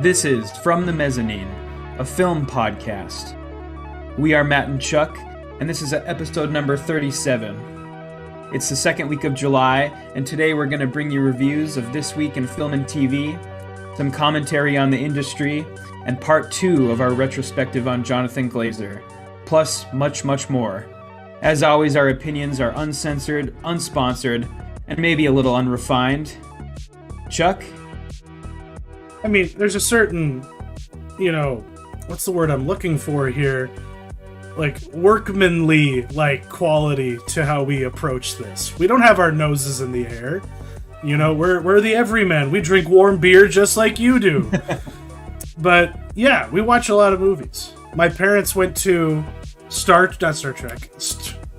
This is From the Mezzanine, a film podcast. We are Matt and Chuck, and this is episode number 37. It's the second week of July, and today we're going to bring you reviews of this week in film and TV, some commentary on the industry, and part 2 of our retrospective on Jonathan Glazer, plus much, much more. As always, our opinions are uncensored, unsponsored, and maybe a little unrefined. Chuck? I mean, there's a certain, what's the word I'm looking for here? Like, workmanly, quality to how we approach this. We don't have our noses in the air. We're the everyman. We drink warm beer just like you do. But, yeah, we watch a lot of movies. My parents went to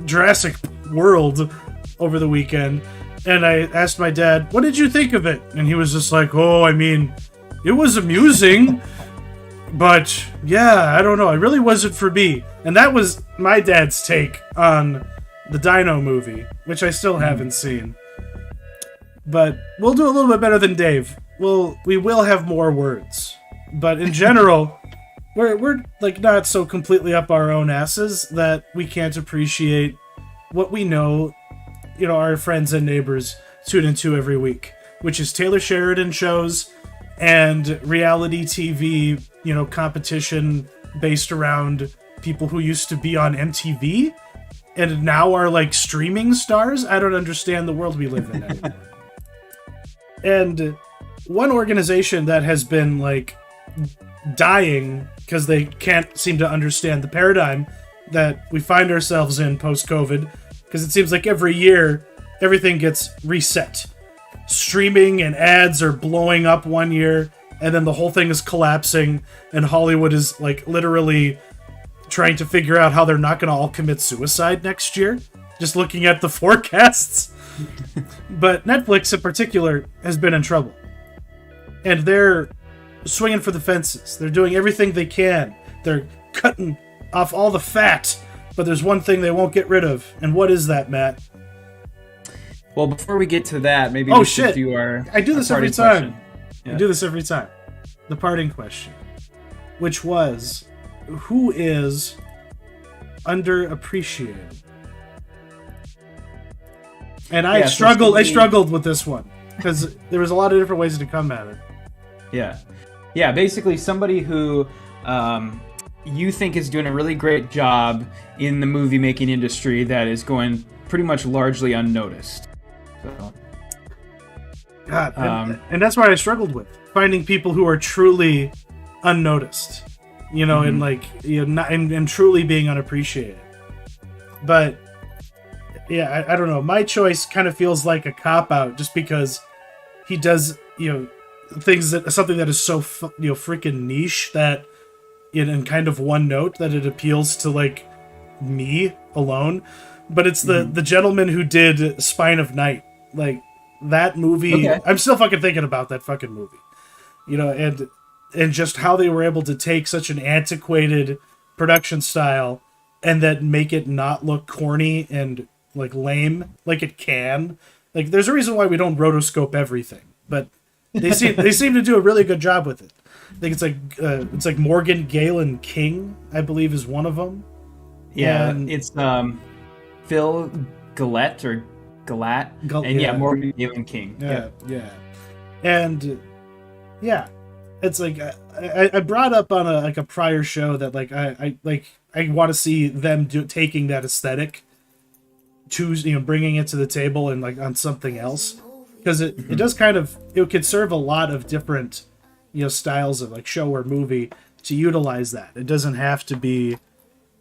Jurassic World over the weekend, and I asked my dad, what did you think of it? And he was just like, it was amusing, but yeah, I don't know. It really wasn't for me. And that was my dad's take on the Dino movie, which I still haven't seen. But we'll do a little bit better than Dave. We will have more words. But in general, we're not so completely up our own asses that we can't appreciate what we know, our friends and neighbors tune into every week, which is Taylor Sheridan shows and reality TV, competition based around people who used to be on MTV and now are streaming stars. I don't understand the world we live in anymore. And one organization that has been dying because they can't seem to understand the paradigm that we find ourselves in post-COVID, because it seems like every year everything gets reset. Streaming and ads are blowing up one year, and then the whole thing is collapsing, and Hollywood is literally trying to figure out how they're not going to all commit suicide next year, just looking at the forecasts. But Netflix in particular has been in trouble, and they're swinging for the fences. They're doing everything they can. They're cutting off all the fat, but there's one thing they won't get rid of, and what is that, Matt? Well, before we get to that, maybe we should do our I do this every time. Yeah. I do this every time. The parting question, which was, who is underappreciated? And I struggled with this one because there was a lot of different ways to come at it. Yeah. Basically, somebody who you think is doing a really great job in the movie making industry that is going pretty much largely unnoticed. So, God, and that's what I struggled with, finding people who are truly unnoticed, and truly being unappreciated. But yeah, I don't know. My choice kind of feels like a cop out, just because he does something that is so freaking niche that in kind of one note that it appeals to me alone. But it's the gentleman who did Spine of Night. That movie, okay. I'm still fucking thinking about that fucking movie. And just how they were able to take such an antiquated production style and then make it not look corny and lame like it can. There's a reason why we don't rotoscope everything, but they seem to do a really good job with it. I think it's Morgan Galen King, I believe, is one of them. Yeah, and it's Phil Galat or Galat, Morgan Galen King. Yeah. And yeah, it's I brought up on a prior show that I want to see them taking that aesthetic, bringing it to the table and on something else, because it does it could serve a lot of different styles of show or movie to utilize that. It doesn't have to be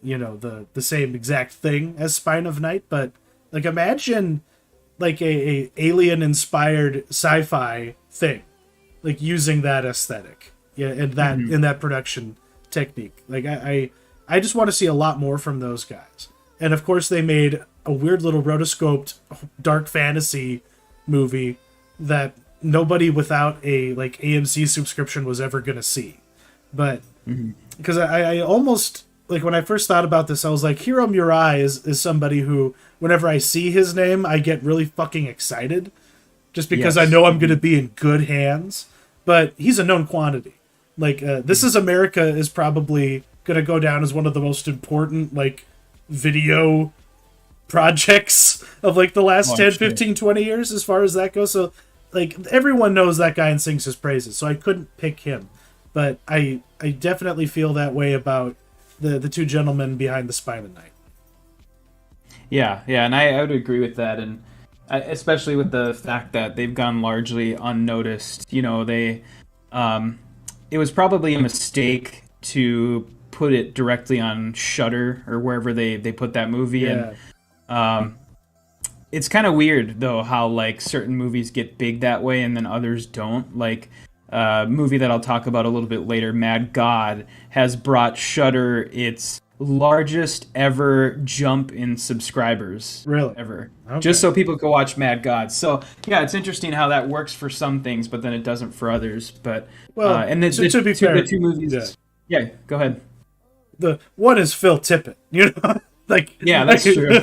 the same exact thing as Spine of Night, but imagine a alien inspired sci-fi thing, using that aesthetic, and that in that production technique. I just want to see a lot more from those guys. And of course they made a weird little rotoscoped dark fantasy movie that nobody without a AMC subscription was ever gonna see. But because I almost when I first thought about this, I was like, Hiro Murai is somebody who, whenever I see his name, I get really fucking excited, just because I know I'm gonna be in good hands. But he's a known quantity. Like, This Is America is probably going to go down as one of the most important, like, video projects of, like, the last 10, 15, 20 years as far as that goes. So, like, everyone knows that guy and sings his praises, so I couldn't pick him. But I definitely feel that way about the two gentlemen behind The Spine of Night. Yeah, and I would agree with that, and especially with the fact that they've gone largely unnoticed. You know, it was probably a mistake to put it directly on Shudder or wherever they put that movie. Yeah. And it's kind of weird though how like certain movies get big that way and then others don't. Like movie that I'll talk about a little bit later, Mad God, has brought Shudder its largest ever jump in subscribers. Really? Ever. Okay. Just so people can watch Mad God. So yeah, it's interesting how that works for some things, but then it doesn't for others. But and to be fair, the two movies. Yeah, go ahead. The one is Phil Tippett, you know, like yeah, that's true.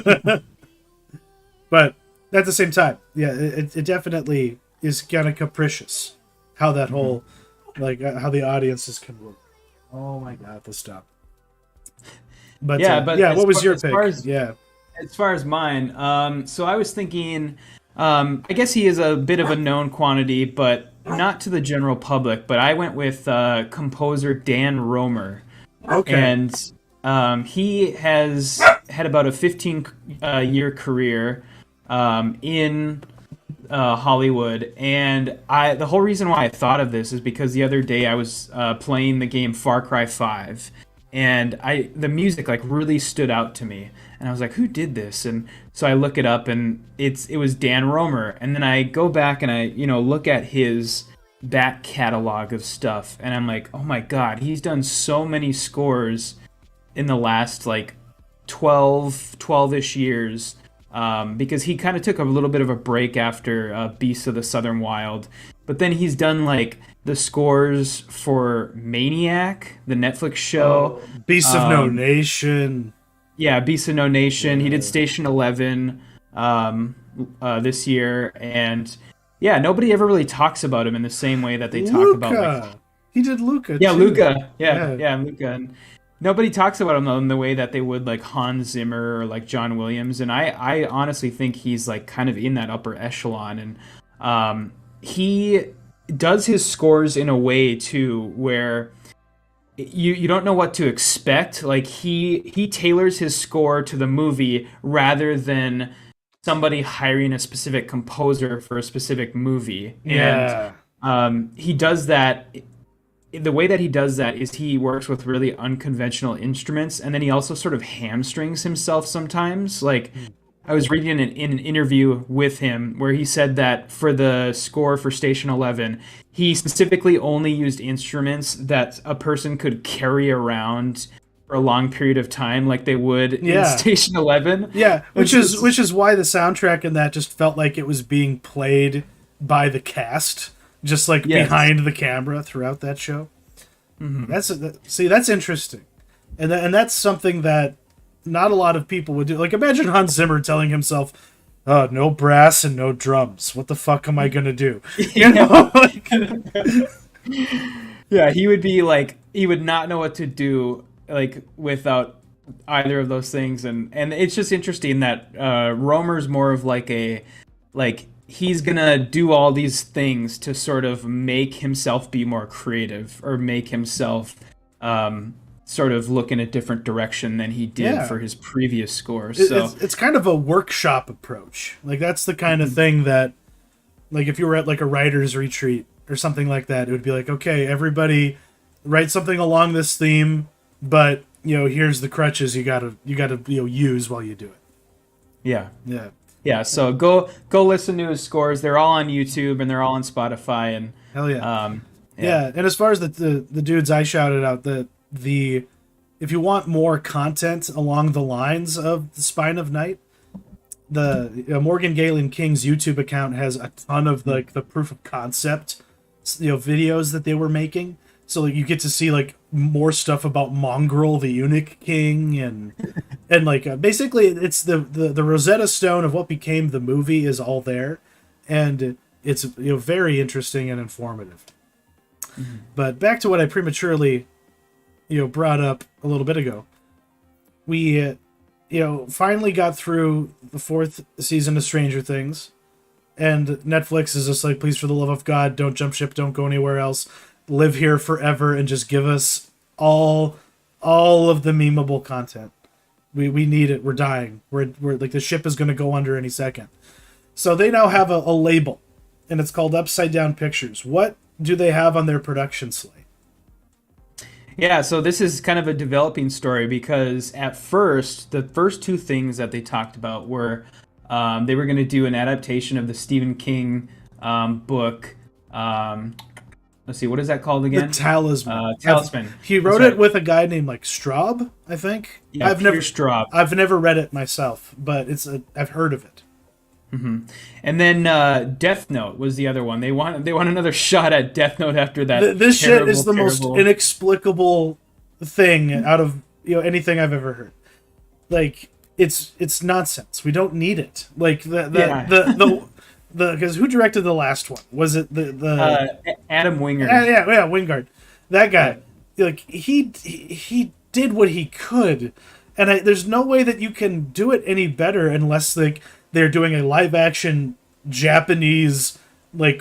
But at the same time, yeah, it definitely is kind of capricious how that whole like how the audiences can work. Oh my God, this stuff. But what was your pick? As far as mine, so I was thinking, I guess he is a bit of a known quantity, but not to the general public. But I went with composer Dan Romer. Okay. And he has had about a 15-year career in Hollywood, and the whole reason why I thought of this is because the other day I was playing the game Far Cry 5. And the music like really stood out to me, and I was like, "Who did this?" And so I look it up, and it was Dan Romer. And then I go back and I look at his back catalog of stuff, and I'm like, "Oh my God, he's done so many scores in the last like 12-ish years." Because he kind of took a little bit of a break after Beasts of the Southern Wild, but then he's done like the scores for Maniac, the Netflix show. Beasts of No Nation. Yeah, Beasts of No Nation. He did Station 11 this year, and yeah, nobody ever really talks about him in the same way that they talk about. Like, he did Luca. Yeah, too. Luca. Yeah, Luca. And nobody talks about him in the way that they would like Hans Zimmer or like John Williams, and I honestly think he's like kind of in that upper echelon, and he does his scores in a way too where you don't know what to expect. Like he tailors his score to the movie rather than somebody hiring a specific composer for a specific movie. Yeah. And he does that. The way that he does that is he works with really unconventional instruments, and then he also sort of hamstrings himself sometimes. Like, I was reading in an interview with him where he said that for the score for Station 11, he specifically only used instruments that a person could carry around for a long period of time, like they would in Station 11. Yeah, which is why the soundtrack in that just felt like it was being played by the cast, just like behind the camera throughout that show. Mm-hmm. That's interesting, and that's something that not a lot of people would do. Like, imagine Hans Zimmer telling himself, no brass and no drums. What the fuck am I gonna do? You know? Yeah, he would be like, he would not know what to do like without either of those things, and it's just interesting that Romer's more of like he's gonna do all these things to sort of make himself be more creative or make himself sort of look in a different direction than he did for his previous scores. So it's kind of a workshop approach. Like, that's the kind of thing that, like, if you were at like a writer's retreat or something like that, it would be like, okay, everybody write something along this theme, but here's the crutches you gotta use while you do it. Yeah. So go listen to his scores. They're all on YouTube and they're all on Spotify. And hell yeah. And as far as the dudes I shouted out, if you want more content along the lines of The Spine of Night, the Morgan Galen King's YouTube account has a ton of like the proof of concept videos that they were making. So like, you get to see like more stuff about Mongrel, the Eunuch King, and like basically it's the Rosetta Stone of what became the movie is all there, and it's very interesting and informative. But back to what I prematurely, brought up a little bit ago. We, finally got through the 4th season of Stranger Things, and Netflix is just like, please, for the love of God, don't jump ship, don't go anywhere else, live here forever, and just give us all of the memeable content. We need it. We're dying. We're like, the ship is going to go under any second. So they now have a label, and it's called Upside Down Pictures. What do they have on their production slate? Yeah, so this is kind of a developing story, because at first, the first 2 things that they talked about were they were going to do an adaptation of the Stephen King book. Let's see, what is that called again? The Talisman. Talisman. He wrote it with a guy named Straub, I think. Yeah, Straub. I've never read it myself, but I've heard of it. Mm-hmm. And then Death Note was the other one. They want another shot at Death Note after that. This shit is the most inexplicable thing out of anything I've ever heard. Like, it's nonsense. We don't need it. Like because who directed the last one? Was it the Adam Wingard? Yeah, Wingard. That guy. Like, he did what he could, and there's no way that you can do it any better unless they're doing a live action Japanese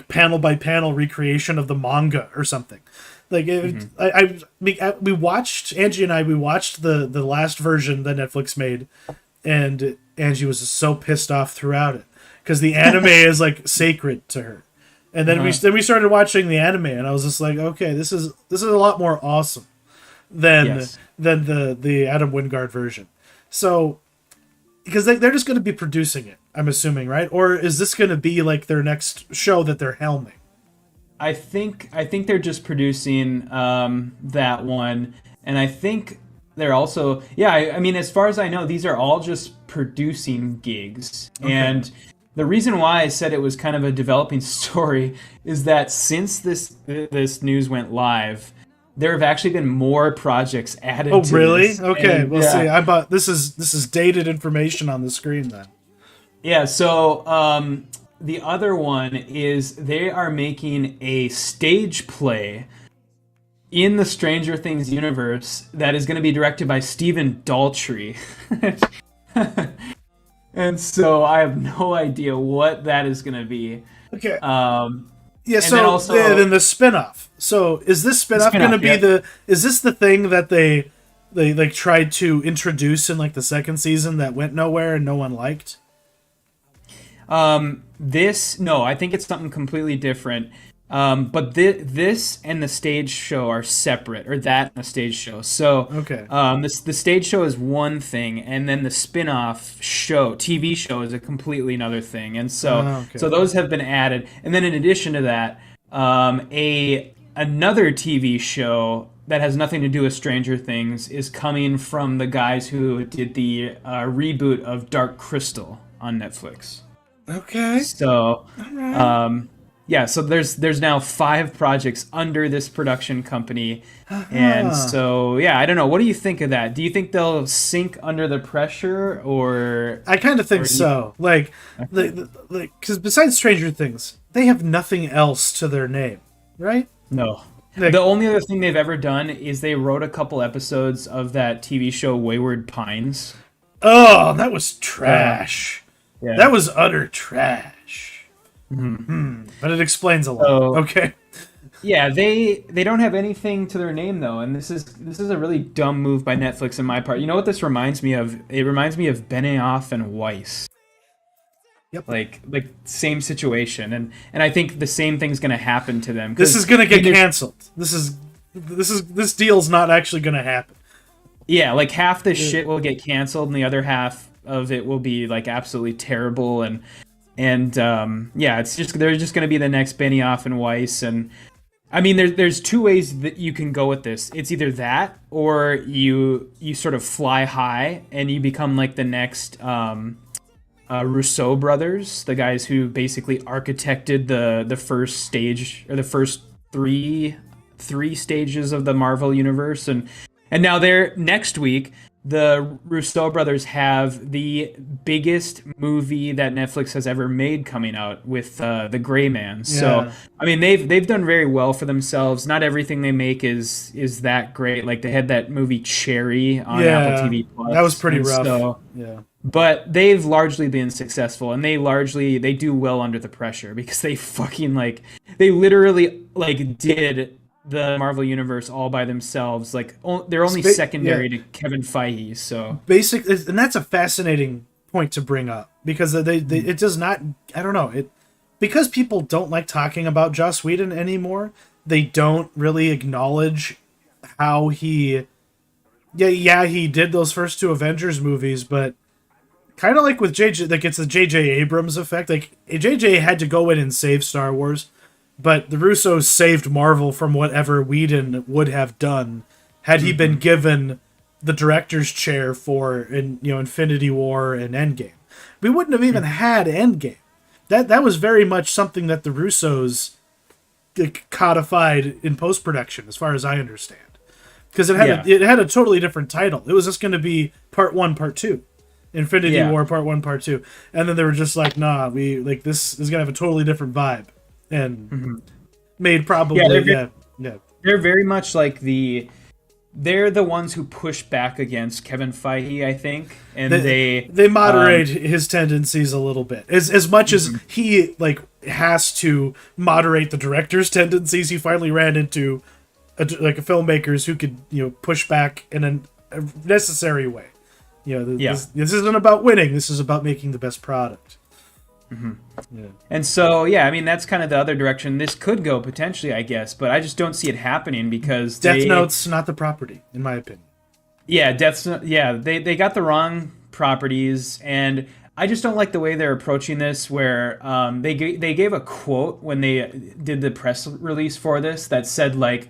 panel by panel recreation of the manga or something. We watched, Angie and I, the last version that Netflix made, and Angie was just so pissed off throughout it because the anime is sacred to her. And then we started watching the anime, and I was just like, okay, this is a lot more awesome than the Adam Wingard version. So, because they're just going to be producing it, I'm assuming, right? Or is this going to be their next show that they're helming? I think they're just producing that one, and I think they're also I mean, as far as I know, these are all just producing gigs. Okay. And the reason why I said it was kind of a developing story is that since this news went live, there have actually been more projects added. Oh, to really? this. Okay, and, we'll see. This is dated information on the screen then. Yeah. So the other one is they are making a stage play in the Stranger Things universe that is going to be directed by Stephen Daldry. And so I have no idea what that is going to be. Okay. Yeah. So then the spinoff. So is this spinoff going to be is this the thing that they tried to introduce in the second season that went nowhere and no one liked? No, I think it's something completely different. But this and the stage show are separate, or that and the stage show. So okay. The stage show is one thing, and then the spin-off TV show is a completely another thing. And so so those have been added. And then in addition to that, another TV show that has nothing to do with Stranger Things is coming from the guys who did the reboot of Dark Crystal on Netflix. Okay. So, all right. so there's now 5 projects under this production company, and so I don't know. What do you think of that? Do you think they'll sink under the pressure, or? I kind of think so. Because besides Stranger Things, they have nothing else to their name, right? No. The only other thing they've ever done is they wrote a couple episodes of that TV show Wayward Pines. Oh, that was trash. Yeah. That was utter trash. Mm-hmm. But it explains a lot. Okay. Yeah, they don't have anything to their name though, and this is a really dumb move by Netflix in my part. You know what this reminds me of? It reminds me of Benioff and Weiss. Yep. Like same situation, and I think the same thing's going to happen to them. This is going to get canceled. This deal's not actually going to happen. Yeah, half the shit will get canceled, and the other half of it will be absolutely terrible, and it's just they're just going to be the next Benioff and Weiss. And I mean, there's 2 ways that you can go with this. It's either that, or you sort of fly high and you become the next Rousseau brothers, the guys who basically architected the first stage, or the first three stages of the Marvel universe, and now next week the Russo brothers have the biggest movie that Netflix has ever made coming out with The Gray Man. So, Yeah. I mean, they've done very well for themselves. Not everything they make is that great. Like they had that movie Cherry on Apple Yeah. TV That was Plus, pretty and rough. so Yeah. but they've largely been successful, and they do well under the pressure because they fucking like they literally like did the Marvel universe all by themselves. Like they're only Yeah. secondary to Kevin Feige. So Basic, and that's a fascinating point to bring up because they it does not. I don't know it because people don't like talking about Joss Whedon anymore. They don't really acknowledge how he. Yeah, he did those first two Avengers movies, but kind of like with JJ, like it's the JJ Abrams effect. Like JJ had to go in and save Star Wars, but the Russos saved Marvel from whatever Whedon would have done had he been given the director's chair for Infinity War and Endgame. We wouldn't have even had Endgame. That was very much something that the Russos codified in post production, as far as I understand, because it had a totally different title. It was just going to be Part 1, Part 2. Infinity War Part 1, Part 2. And then they were just like, nah, this is going to have a totally different vibe. And made probably, they're very much like they're the ones who push back against Kevin Feige, I think, and they moderate his tendencies a little bit. As much as he like has to moderate the director's tendencies, he finally ran into a filmmakers who could push back in a necessary way. This isn't about winning. This is about making the best product. Yeah. And so, I mean, that's kind of the other direction this could go potentially, I guess. But I just don't see it happening because Death Note's not the property, in my opinion. Yeah, they got the wrong properties, and I just don't like the way they're approaching this. Where they gave a quote when they did the press release for this that said like,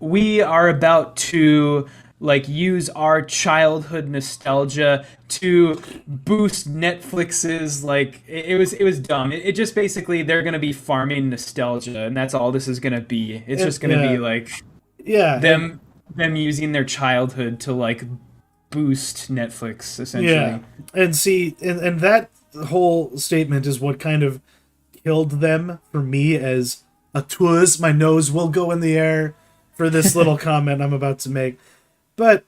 "We are about to." Like use our childhood nostalgia to boost Netflix's like it was dumb. It just basically they're gonna be farming nostalgia, and that's all this is gonna be. It's just gonna be like them using their childhood to like boost Netflix essentially. Yeah, and see, and that whole statement is what kind of killed them for me as a twist. My nose will go in the air for this little comment I'm about to make. But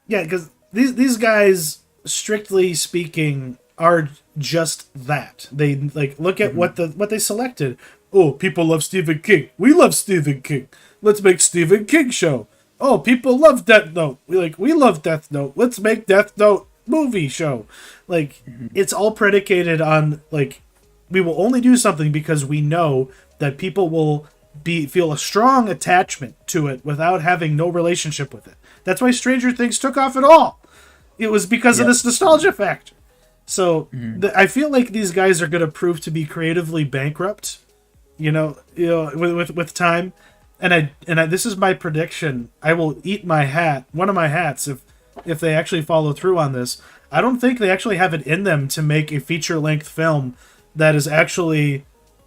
yeah, because these guys, strictly speaking, are just that. They like look at what they selected. Oh, people love Stephen King. We love Stephen King. Let's make Stephen King show. Oh, people love Death Note. We love Death Note. Let's make Death Note movie show. Like it's all predicated on like we will only do something because we know that people will feel a strong attachment to it without having no relationship with it. That's why Stranger Things took off at all. It was because of this nostalgia factor. So I feel like these guys are going to prove to be creatively bankrupt, with time. And I this is my prediction. I will eat my hat, one of my hats, if they actually follow through on this. I don't think they actually have it in them to make a feature-length film that is actually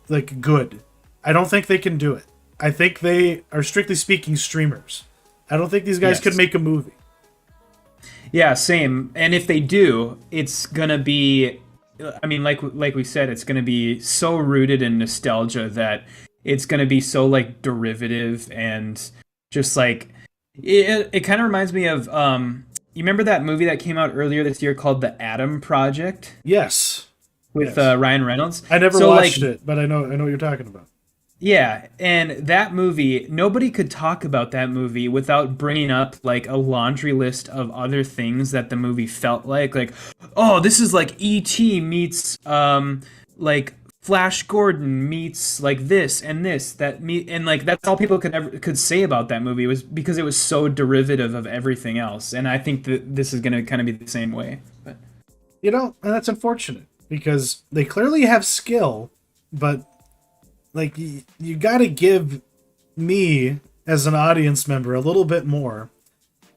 like good. I don't think they can do it. I think they are strictly speaking streamers. I don't think these guys could make a movie. Yeah, same. And if they do, it's gonna be, I mean, like we said, it's gonna be so rooted in nostalgia that it's gonna be so like derivative and just like it kind of reminds me of you remember that movie that came out earlier this year called The Atom Project? Yes. With Ryan Reynolds. I never watched it, but I know what you're talking about. Yeah, and that movie, nobody could talk about that movie without bringing up like a laundry list of other things that the movie felt like oh, this is like E.T. meets like Flash Gordon meets like this and this and like that's all people could say about that movie was because it was so derivative of everything else. And I think that this is going to kind of be the same way. But and that's unfortunate because they clearly have skill, but like you got to give me as an audience member a little bit more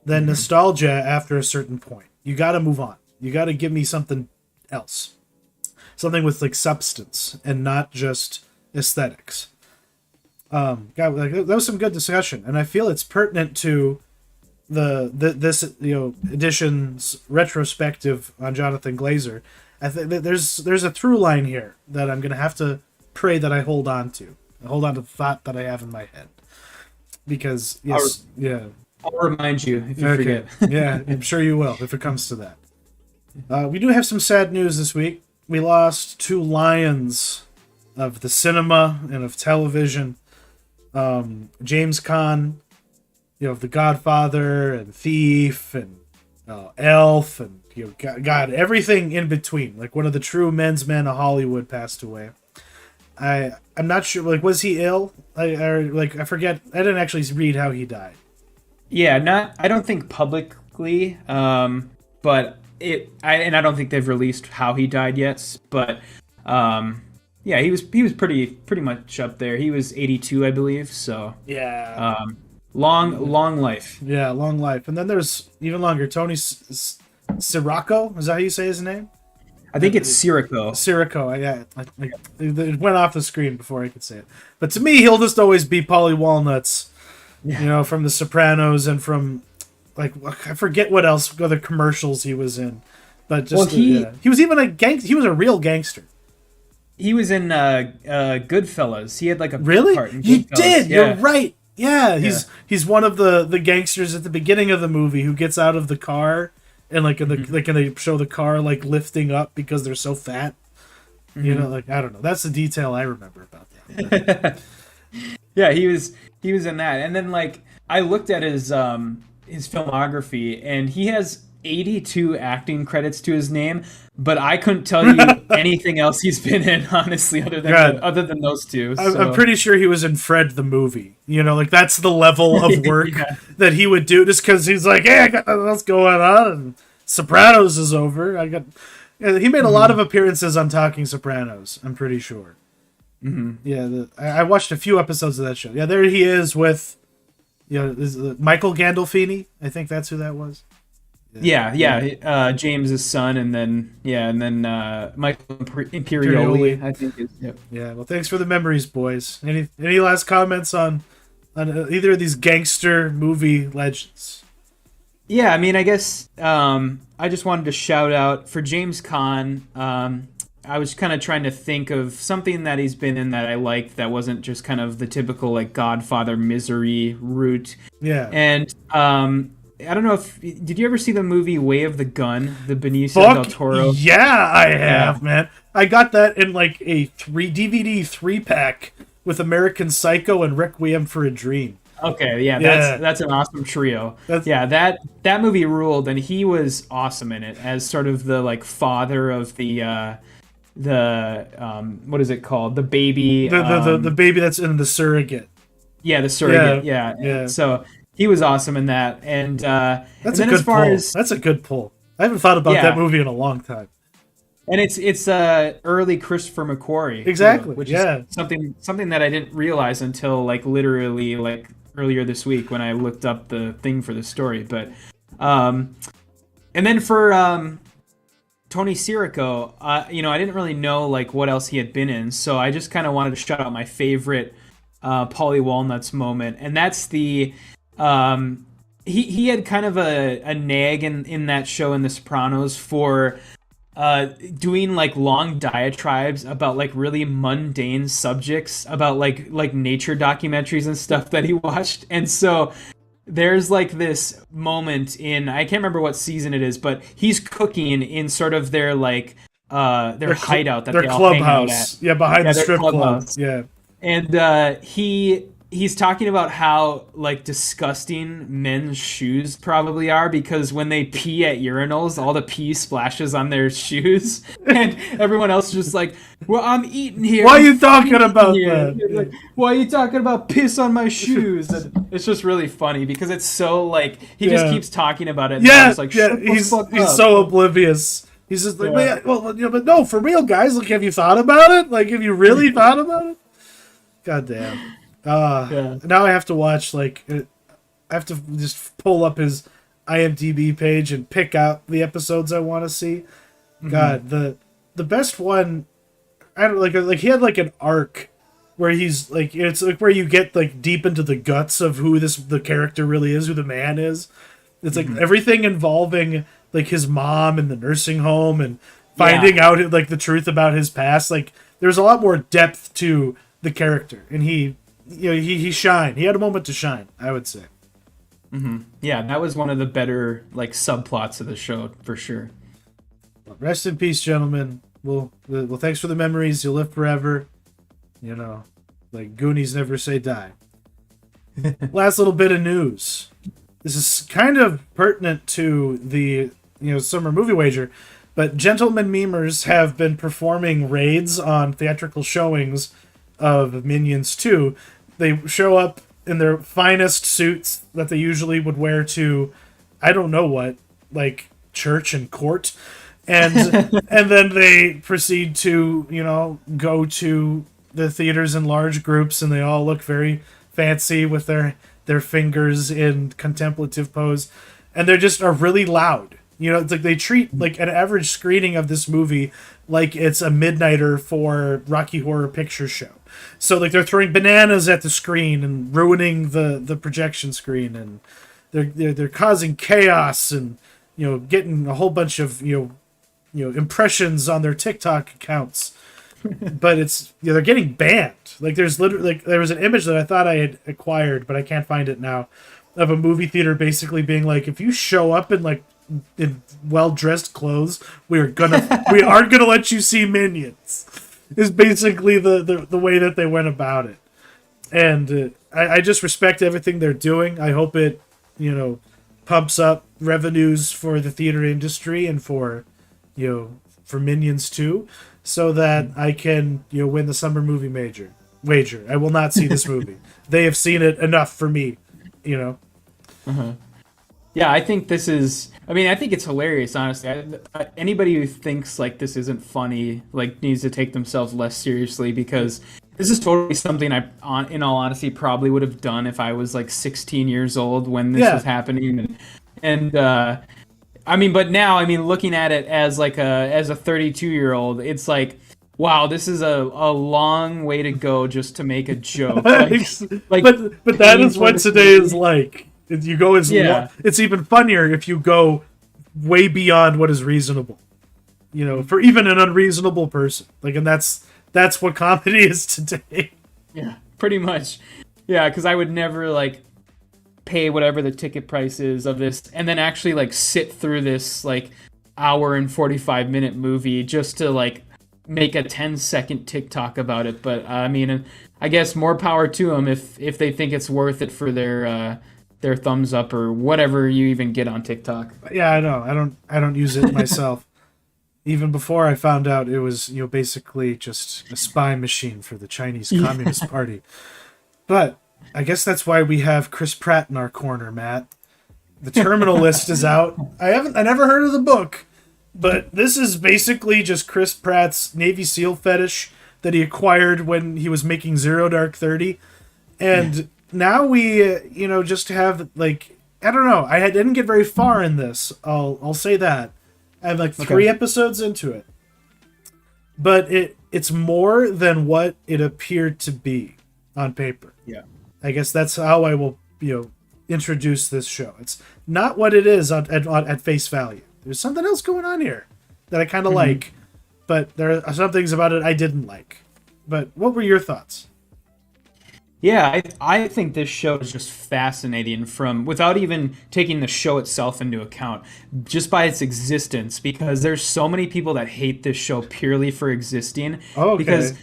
than nostalgia after a certain point. You got to move on. You got to give me something else. Something with like substance and not just aesthetics. God, that was some good discussion, and I feel it's pertinent to this edition's retrospective on Jonathan Glazer, I think there's a through line here that I'm gonna have to pray that I hold on to. I hold on to the thought that I have in my head, because I'll remind you if you forget. Yeah, I'm sure you will if it comes to that. We do have some sad news this week. We lost two lions of the cinema and of television. James Caan, of The Godfather and Thief and Elf and God, everything in between. Like one of the true men's men of Hollywood passed away. I'm not sure. Like, was he ill? I forget. I didn't actually read how he died. Yeah, I don't think publicly, but I don't think they've released how he died yet. But yeah, he was pretty much up there. He was 82, I believe. So yeah, long life. Yeah, long life. And then there's even longer. Tony Sirico, is that how you say his name? I think it's Sirico. Sirico, yeah. It went off the screen before I could say it. But to me, he'll just always be Paulie Walnuts. Yeah. From The Sopranos and from, I forget what else, other commercials he was in. But just he was even he was a real gangster. He was in Goodfellas. He had a really? part in Goodfellas. He did. Yeah. You're right. Yeah, he's one of the gangsters at the beginning of the movie who gets out of the car and and they show the car lifting up because they're so fat. Mm-hmm. I don't know. That's the detail I remember about that. Yeah, he was in that. And then I looked at his filmography, and he has 82 acting credits to his name, but I couldn't tell you anything else he's been in, honestly, other than those two. So. I'm pretty sure he was in Fred the movie. That's the level of work that he would do, just because he's like, hey, I got nothing else going on, and Sopranos is over. He made a lot of appearances on Talking Sopranos, I'm pretty sure. Mm-hmm. Yeah, I watched a few episodes of that show. Yeah, there he is with, Michael Gandolfini. I think that's who that was. Yeah. James's son, and then Michael Imperioli, I think. Yep. Yeah. Well, thanks for the memories, boys. Any last comments on either of these gangster movie legends? Yeah, I mean, I guess I just wanted to shout out for James Caan. I was kind of trying to think of something that he's been in that I liked that wasn't just kind of the typical Godfather misery route. Yeah. And I don't know did you ever see the movie Way of the Gun, the Benicio del Toro? Yeah, I have, man. I got that in a DVD 3-pack with American Psycho and Requiem for a Dream. Okay, yeah. That's an awesome trio. That movie ruled, and he was awesome in it as sort of the father of the what is it called? The baby. The baby that's in The Surrogate. Yeah, The Surrogate. Yeah. So he was awesome in that, and that's a good pull. That's a good pull. I haven't thought about that movie in a long time. And it's early Christopher McQuarrie. Exactly. Too, which is something that I didn't realize until literally earlier this week when I looked up the thing for the story. But and then for Tony Sirico, I didn't really know what else he had been in, so I just kind of wanted to shout out my favorite Paulie Walnuts moment, and that's the he had kind of a nag in that show in The Sopranos for doing long diatribes about really mundane subjects about nature documentaries and stuff that he watched. And so there's this moment in, I can't remember what season it is, but he's cooking in sort of their hideout that their they all hang out clubhouse. at. Yeah, behind the strip club. Yeah. And he's talking about how disgusting men's shoes probably are, because when they pee at urinals, all the pee splashes on their shoes, and everyone else is just well, I'm eating here. Why are you talking about that? Why are you talking about piss on my shoes? And it's just really funny because it's so he just keeps talking about it. And he's so oblivious. He's just but no, for real, guys. Have you thought about it? Have you really thought about it? God damn. Now I have to watch, I have to just pull up his IMDb page and pick out the episodes I want to see. Mm-hmm. God, the best one, I don't he had an arc where he's it's where you get deep into the guts of who the character really is, who the man is. It's like everything involving like his mom and the nursing home and finding out like the truth about his past. Like there's a lot more depth to the character, and he shined. He had a moment to shine, I would say. Mm-hmm. Yeah, that was one of the better like subplots of the show for sure. Well, rest in peace, gentlemen. Well, thanks for the memories. You'll live forever. You know, like Goonies never say die. Last little bit of news. This is kind of pertinent to the summer movie wager, but Gentleman Memers have been performing raids on theatrical showings of Minions 2. They show up in their finest suits that they usually would wear to, I don't know what, like church and court, and and then they proceed to go to the theaters in large groups, and they all look very fancy with their fingers in contemplative pose, and they just are really loud. It's like they treat like an average screening of this movie like it's a midnighter for Rocky Horror Picture Show. So like they're throwing bananas at the screen and ruining the projection screen, and they're causing chaos and getting a whole bunch of impressions on their TikTok accounts. But it's they're getting banned. Like there's literally there was an image that I thought I had acquired, but I can't find it now, of a movie theater basically being like, if you show up in well-dressed clothes, we are gonna let you see Minions. Is basically the way that they went about it, and I just respect everything they're doing. I hope it pumps up revenues for the theater industry and for Minions 2, so that I can win the summer movie wager. I will not see this movie. They have seen it enough for me. Uh-huh. Yeah, I think this is. I mean, I think it's hilarious. Honestly, anybody who thinks like this isn't funny like needs to take themselves less seriously, because this is totally something in all honesty, probably would have done if I was like 16 years old when this was happening. And I mean, but now, I mean, looking at it as like a 32-year-old, it's like, wow, this is a long way to go just to make a joke. But that is what today is like. You go it's even funnier if you go way beyond what is reasonable. For even an unreasonable person. Like, and that's what comedy is today. Yeah, pretty much. Yeah, because I would never like pay whatever the ticket price is of this and then actually like sit through this like hour and 45-minute movie just to like make a 10-second TikTok about it. But I mean, I guess more power to them if they think it's worth it for their thumbs up or whatever you even get on TikTok. Yeah, I know. I don't use it myself. Even before I found out it was basically just a spy machine for the Chinese Communist Party. But I guess that's why we have Chris Pratt in our corner, Matt. The Terminal List is out. I never heard of the book, but this is basically just Chris Pratt's Navy SEAL fetish that he acquired when he was making Zero Dark 30. And now we, just have, like, I don't know. I didn't get very far in this. I'll say that. I have, like, 3 episodes into it. But it's more than what it appeared to be on paper. Yeah. I guess that's how I will, introduce this show. It's not what it is at face value. There's something else going on here that I kind of like. But there are some things about it I didn't like. But what were your thoughts? Yeah, I think this show is just fascinating without even taking the show itself into account, just by its existence, because there's so many people that hate this show purely for existing. Oh, okay. Because,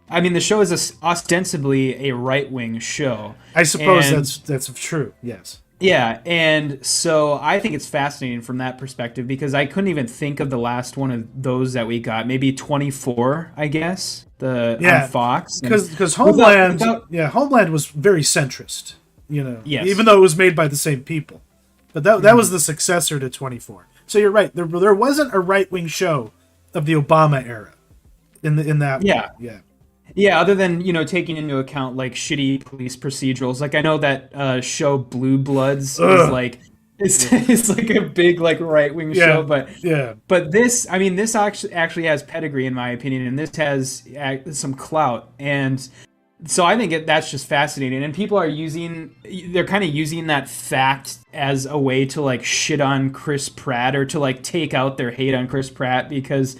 I mean, the show is ostensibly a right-wing show. I suppose that's true, yes. Yeah, and so I think it's fascinating from that perspective, because I couldn't even think of the last one of those that we got. Maybe 24, I guess, on Fox. Because Homeland, Homeland was very centrist, Yes. even though it was made by the same people. But that was the successor to 24. So you're right. There wasn't a right-wing show of the Obama era in that. Yeah. Yeah. Yeah, other than, taking into account, like, shitty police procedurals. Like, I know that show Blue Bloods is, like, it's like a big, like, right-wing show. But this actually has pedigree, in my opinion, and this has some clout. And So I think that's just fascinating, and people are they're kind of using that fact as a way to like shit on Chris Pratt or to like take out their hate on Chris Pratt, because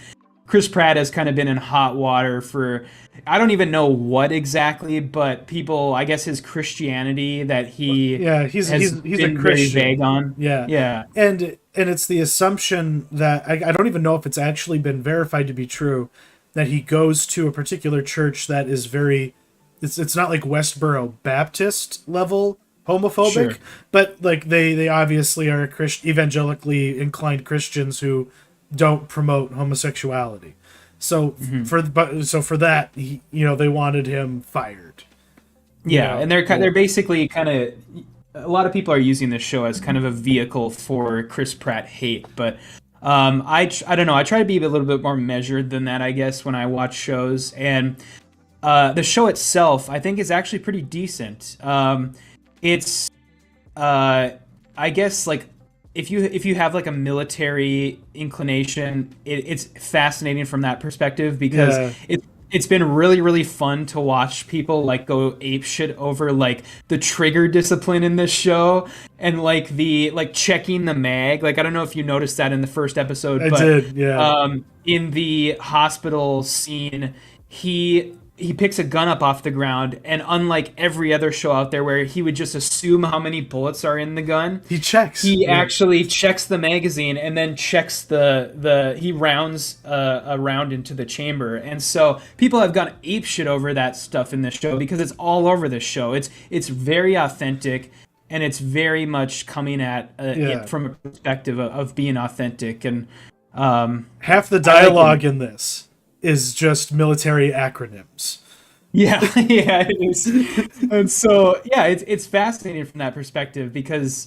Chris Pratt has kind of been in hot water for, I don't even know what exactly, but people, I guess his Christianity that he's a been Christian. very vague on. Yeah. And it's the assumption that I don't even know if it's actually been verified to be true, that he goes to a particular church that is very, it's not like Westboro Baptist level homophobic, Sure. but like they obviously are evangelically inclined Christians who don't promote homosexuality. So for that, they wanted him fired. Yeah, and they're basically kind of, a lot of people are using this show as kind of a vehicle for Chris Pratt hate, but I don't know, I try to be a little bit more measured than that, I guess, when I watch shows, and the show itself I think is actually pretty decent. It's I guess like if you have like a military inclination, it's fascinating from that perspective, because it's been really, really fun to watch people like go apeshit over like the trigger discipline in this show, and like the like checking the mag. Like I don't know if you noticed that in the first episode, I did, yeah. In the hospital scene, he picks a gun up off the ground, and unlike every other show out there where he would just assume how many bullets are in the gun, he actually checks the magazine and then checks he rounds a round into the chamber. And so people have gone apeshit over that stuff in this show because it's all over this show. It's very authentic, and it's very much coming at it from a perspective of being authentic. And half the dialogue in this is just military acronyms. Yeah, it is. And so, it's fascinating from that perspective, because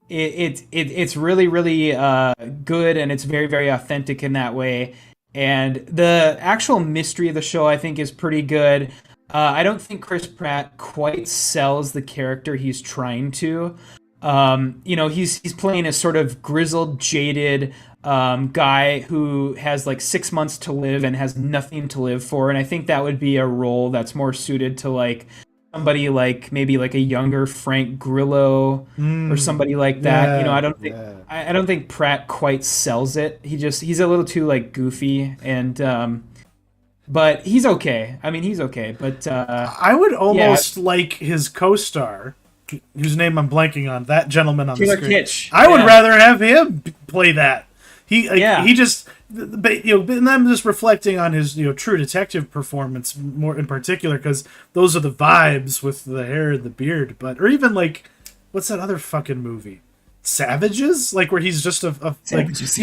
it's really, really good, and it's very, very authentic in that way. And the actual mystery of the show, I think, is pretty good. I don't think Chris Pratt quite sells the character he's trying to. He's playing a sort of grizzled, jaded guy who has like 6 months to live and has nothing to live for, and I think that would be a role that's more suited to like somebody like maybe like a younger Frank Grillo or somebody like that. I don't think Pratt quite sells it. He's a little too like goofy, and but he's okay. I mean, he's okay, but I would almost like his co-star, whose name I'm blanking on, that gentleman on the screen. Kitsch. I would rather have him play that. He just, and I'm just reflecting on his True Detective performance more in particular, because those are the vibes with the hair and the beard. Or even like, what's that other fucking movie? Savages, like where he's just Savages,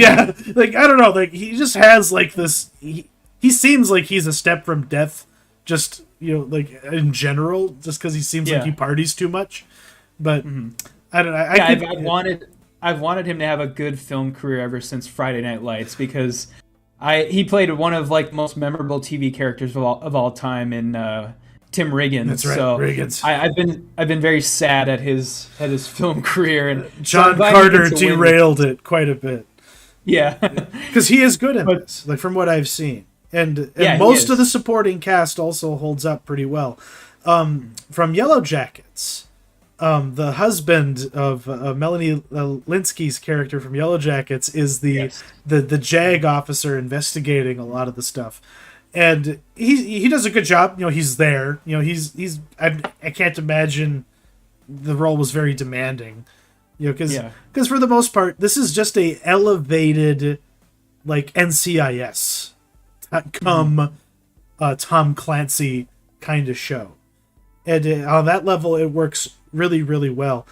like I don't know, like he just has like this. He seems like he's a step from death, just like in general, just because he seems like he parties too much. But I don't know. I've wanted him to have a good film career ever since Friday Night Lights, because he played one of like most memorable TV characters of all time in Tim Riggins. That's right, so Riggins. I've been very sad at his film career, and John Carter derailed it quite a bit. Yeah, because he is good at this, like from what I've seen, and most of the supporting cast also holds up pretty well. From Yellow Jackets. The husband of Melanie Linsky's character from Yellow Jackets is the JAG officer investigating a lot of the stuff, and he does a good job. He's there. I can't imagine the role was very demanding. Because for the most part, this is just a elevated like NCIS Tom Clancy kind of show, and on that level, it works really, really well.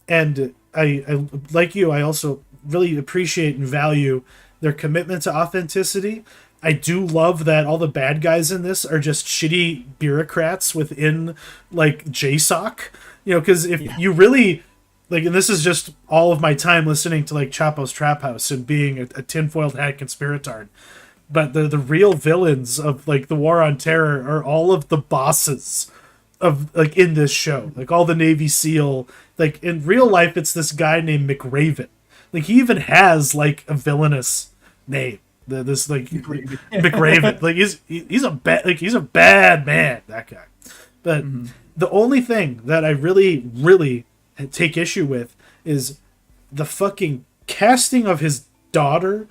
And I like you, I also really appreciate and value their commitment to authenticity. I do love that all the bad guys in this are just shitty bureaucrats within like JSOC, because if you really like, and this is just all of my time listening to like Chapo's Trap House and being a tinfoiled hat conspiratard, but the real villains of like the War on Terror are all of the bosses of like in this show, like all the Navy SEAL. Like in real life, it's this guy named McRaven. Like he even has like a villainous name. This like McRaven. Like he's a bad man. That guy. But the only thing that I really, really take issue with is the fucking casting of his daughter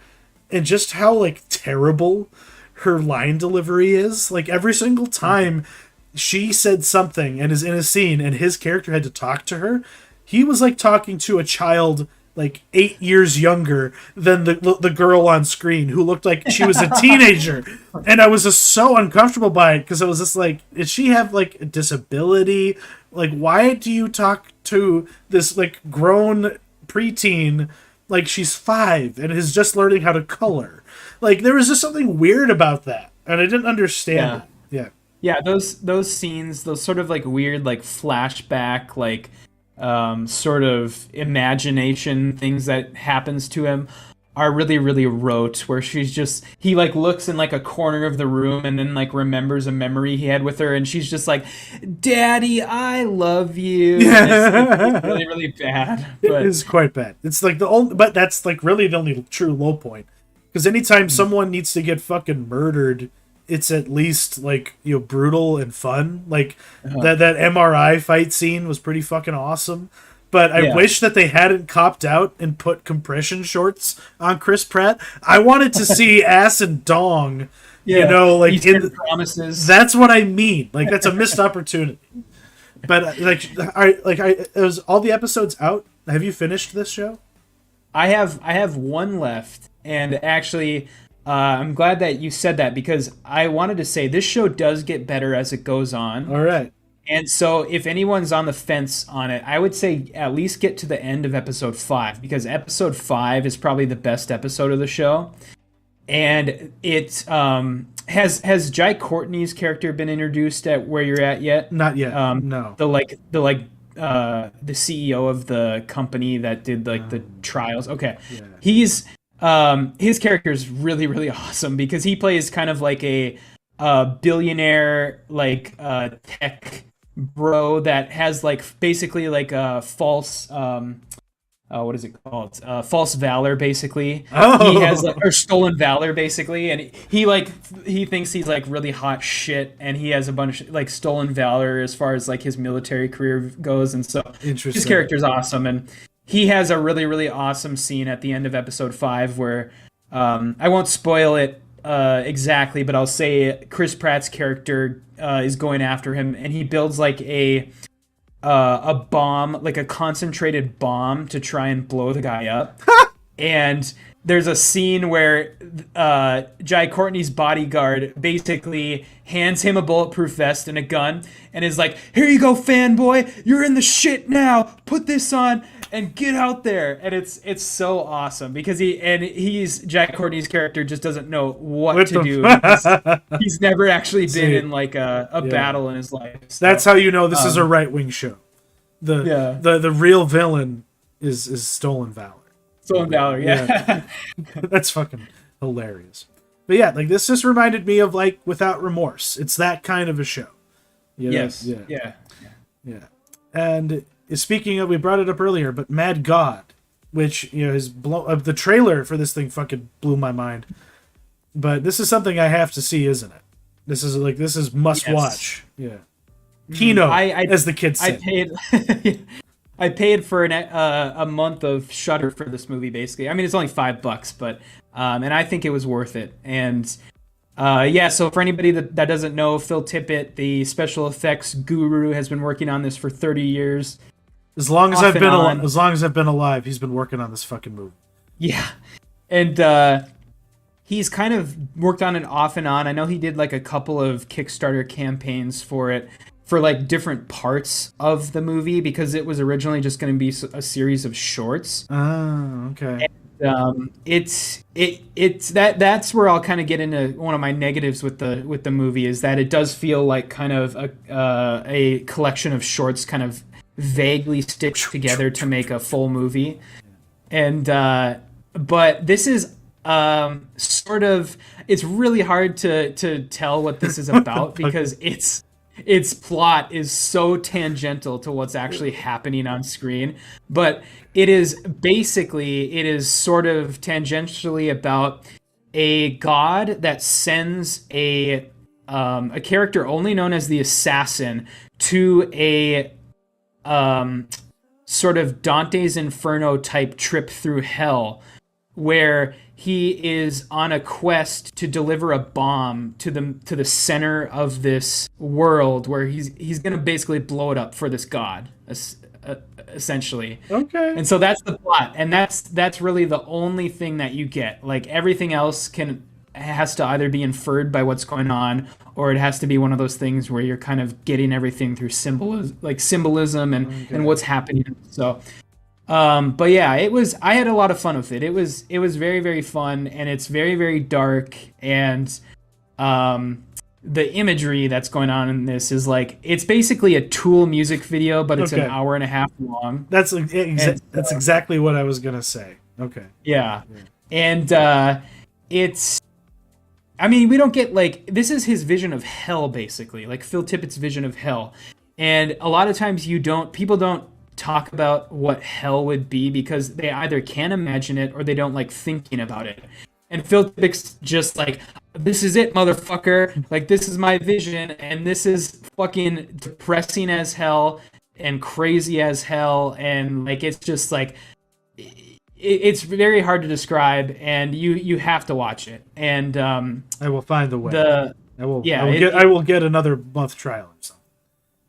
and just how, like, terrible her line delivery is. Like, every single time she said something and is in a scene and his character had to talk to her, he was like talking to a child like 8 years younger than the girl on screen who looked like she was a teenager. And I was just so uncomfortable by it because I was just like, did she have like a disability? Like, why do you talk to this like grown preteen like she's 5 and is just learning how to color? Like, there was just something weird about that, and I didn't understand it. Yeah. Yeah, those scenes, those sort of like weird like flashback like sort of imagination things that happens to him are really, really rote, where he like looks in like a corner of the room and then like remembers a memory he had with her, and she's just like, "Daddy, I love you." It's really, really bad. But it is quite bad. It's like but that's like really the only true low point. Because anytime someone needs to get fucking murdered, it's at least like, you know, brutal and fun. Like that MRI fight scene was pretty fucking awesome. But I wish that they hadn't copped out and put compression shorts on Chris Pratt. I wanted to see ass and dong. Yeah. You know, like promises. That's what I mean. Like, that's a missed opportunity. But it was all the episodes out. Have you finished this show? I have one left, and actually, I'm glad that you said that, because I wanted to say this show does get better as it goes on. All right. And so if anyone's on the fence on it, I would say at least get to the end of episode 5, because episode 5 is probably the best episode of the show. And it has Jai Courtney's character been introduced at where you're at yet? Not yet. No. The CEO of the company that did like the trials. Okay. Yeah. His character is really, really awesome, because he plays kind of like a billionaire like tech bro that has like basically like a false what is it called? False valor, basically. Oh. He has like, or stolen valor, basically, and he thinks he's like really hot shit, and he has a bunch of like stolen valor as far as like his military career goes, and so his character's awesome, and he has a really, really awesome scene at the end of episode 5 where I won't spoil it exactly, but I'll say Chris Pratt's character is going after him, and he builds like a bomb, like a concentrated bomb, to try and blow the guy up. And there's a scene where Jai Courtney's bodyguard basically hands him a bulletproof vest and a gun and is like, "Here you go, fanboy, you're in the shit now, put this on and get out there." And it's so awesome, because Jai Courtney's character just doesn't know what to do. He's never actually been in like a battle in his life. So, that's how you know this is a right-wing show. The real villain is stolen valor. Stolen valor, yeah. That's fucking hilarious. But yeah, like, this just reminded me of like Without Remorse. It's that kind of a show. You know? Yes. Yeah. And speaking of, we brought it up earlier, but Mad God, which, you know, is the trailer for this thing fucking blew my mind. But this is something I have to see, isn't it? This is must watch. Yeah. Kino, as the kids say. I paid for a month of Shudder for this movie, basically. I mean, it's only $5, but and I think it was worth it. And so for anybody that doesn't know, Phil Tippett, the special effects guru, has been working on this for 30 years. As long as I've been alive, he's been working on this fucking movie. Yeah, and he's kind of worked on it off and on. I know he did like a couple of Kickstarter campaigns for it, for like different parts of the movie, because it was originally just going to be a series of shorts. Oh, okay. And, that's where I'll kind of get into one of my negatives with the movie, is that it does feel like kind of a collection of shorts kind of vaguely stitched together to make a full movie. And but this is sort of, it's really hard to tell what this is about, because its plot is so tangential to what's actually happening on screen. But it is sort of tangentially about a god that sends a a character only known as the Assassin to a sort of Dante's Inferno type trip through hell, where he is on a quest to deliver a bomb to the center of this world, where he's gonna basically blow it up for this god, essentially. Okay. And so that's the plot, and that's really the only thing that you get. Like, everything else has to either be inferred by what's going on, or it has to be one of those things where you're kind of getting everything through symbolism and what's happening. So, but yeah, I had a lot of fun with it. It was very, very fun, and it's very, very dark, and the imagery that's going on in this is like, it's basically a Tool music video, but it's an hour and a half long. That's exactly what I was gonna say. Okay. Yeah. And it's, I mean, we don't get, like, this is his vision of hell, basically, like Phil Tippett's vision of hell. And a lot of times people don't talk about what hell would be because they either can't imagine it or they don't like thinking about it. And Phil Tippett's just like, this is it, motherfucker. Like, this is my vision, and this is fucking depressing as hell and crazy as hell. And like, it's just like, it's very hard to describe, and you have to watch it. And I will find the way. I will get another month trial or something.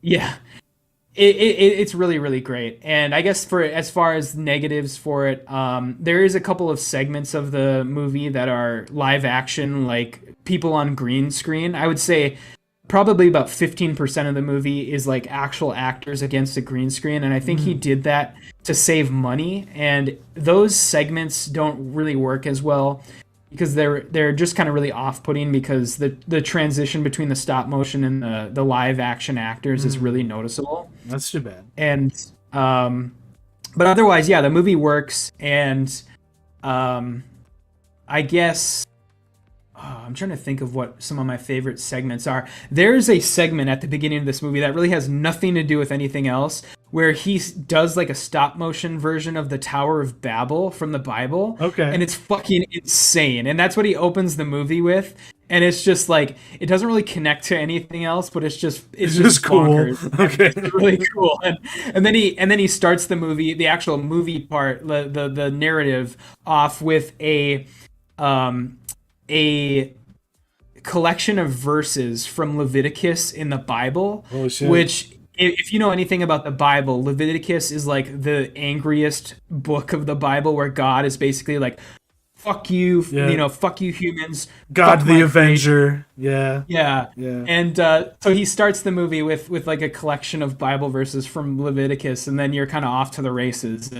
Yeah. It's really, really great. And I guess as far as negatives for it, there is a couple of segments of the movie that are live action, like people on green screen. I would say probably about 15% of the movie is like actual actors against a green screen. And I think he did that to save money. And those segments don't really work as well because they're just kind of really off-putting, because the transition between the stop motion and the live action actors is really noticeable. That's too bad. And but otherwise, yeah, the movie works. And I guess I'm trying to think of what some of my favorite segments are. There's a segment at the beginning of this movie that really has nothing to do with anything else, where he does like a stop motion version of the Tower of Babel from the Bible. Okay. And it's fucking insane. And that's what he opens the movie with. And it's just like, it doesn't really connect to anything else, but it's just cool. Bonkers. Okay. It's really cool. And then he starts the movie, the actual movie part, the narrative off with a collection of verses from Leviticus in the Bible, which, if you know anything about the Bible, Leviticus is like the angriest book of the Bible, where God is basically like, fuck you, fuck you humans. God the Avenger. Yeah. And so he starts the movie with like a collection of Bible verses from Leviticus, and then you're kind of off to the races,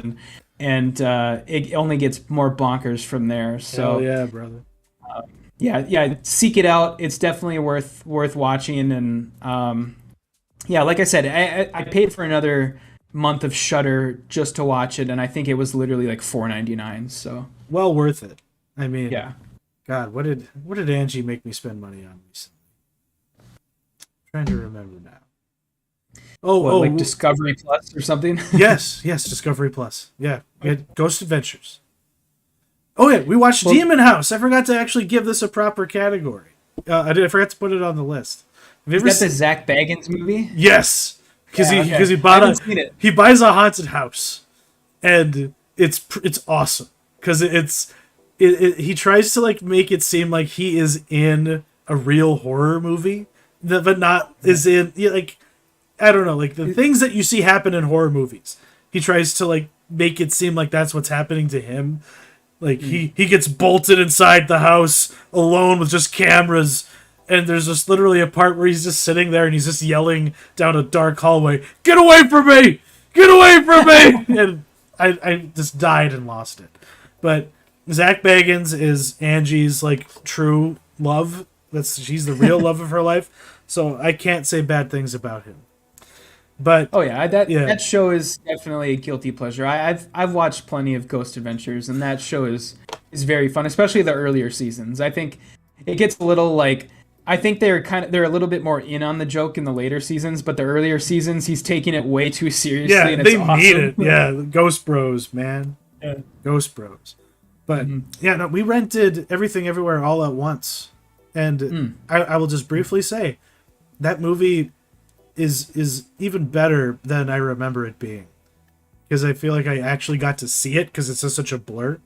and it only gets more bonkers from there. So hell yeah, brother. Yeah, seek it out. It's definitely worth watching. And like I said, I paid for another month of Shudder just to watch it, and I think it was literally like $4.99. So well worth it. I mean, yeah. God, what did Angie make me spend money on recently? I'm trying to remember now. Like Discovery Plus or something? yes, Discovery Plus. Yeah, we had Ghost Adventures. Oh yeah, we watched Demon House. I forgot to actually give this a proper category. I forgot to put it on the list. Is that the Zach Baggins movie? Yes, because he buys a haunted house, and it's awesome because he tries to like make it seem like he is in a real horror movie, but not is in like, I don't know, like the things that you see happen in horror movies. He tries to like make it seem like that's what's happening to him. Like he gets bolted inside the house alone with just cameras, and there's just literally a part where he's just sitting there and he's just yelling down a dark hallway, "Get away from me! Get away from me!" And I just died and lost it. But Zach Baggins is Angie's like true love. She's the real love of her life. So I can't say bad things about him. But that show is definitely a guilty pleasure. I've watched plenty of Ghost Adventures, and that show is very fun, especially the earlier seasons. I think it gets a little like, I think they're a little bit more in on the joke in the later seasons, but the earlier seasons he's taking it way too seriously. Yeah, and they it's awesome. need it. Yeah, Ghost Bros, man. Yeah. Ghost Bros. But we rented Everything Everywhere All at Once And I will just briefly say that movie is even better than I remember it being, because I feel like I actually got to see it because it's just such a blur.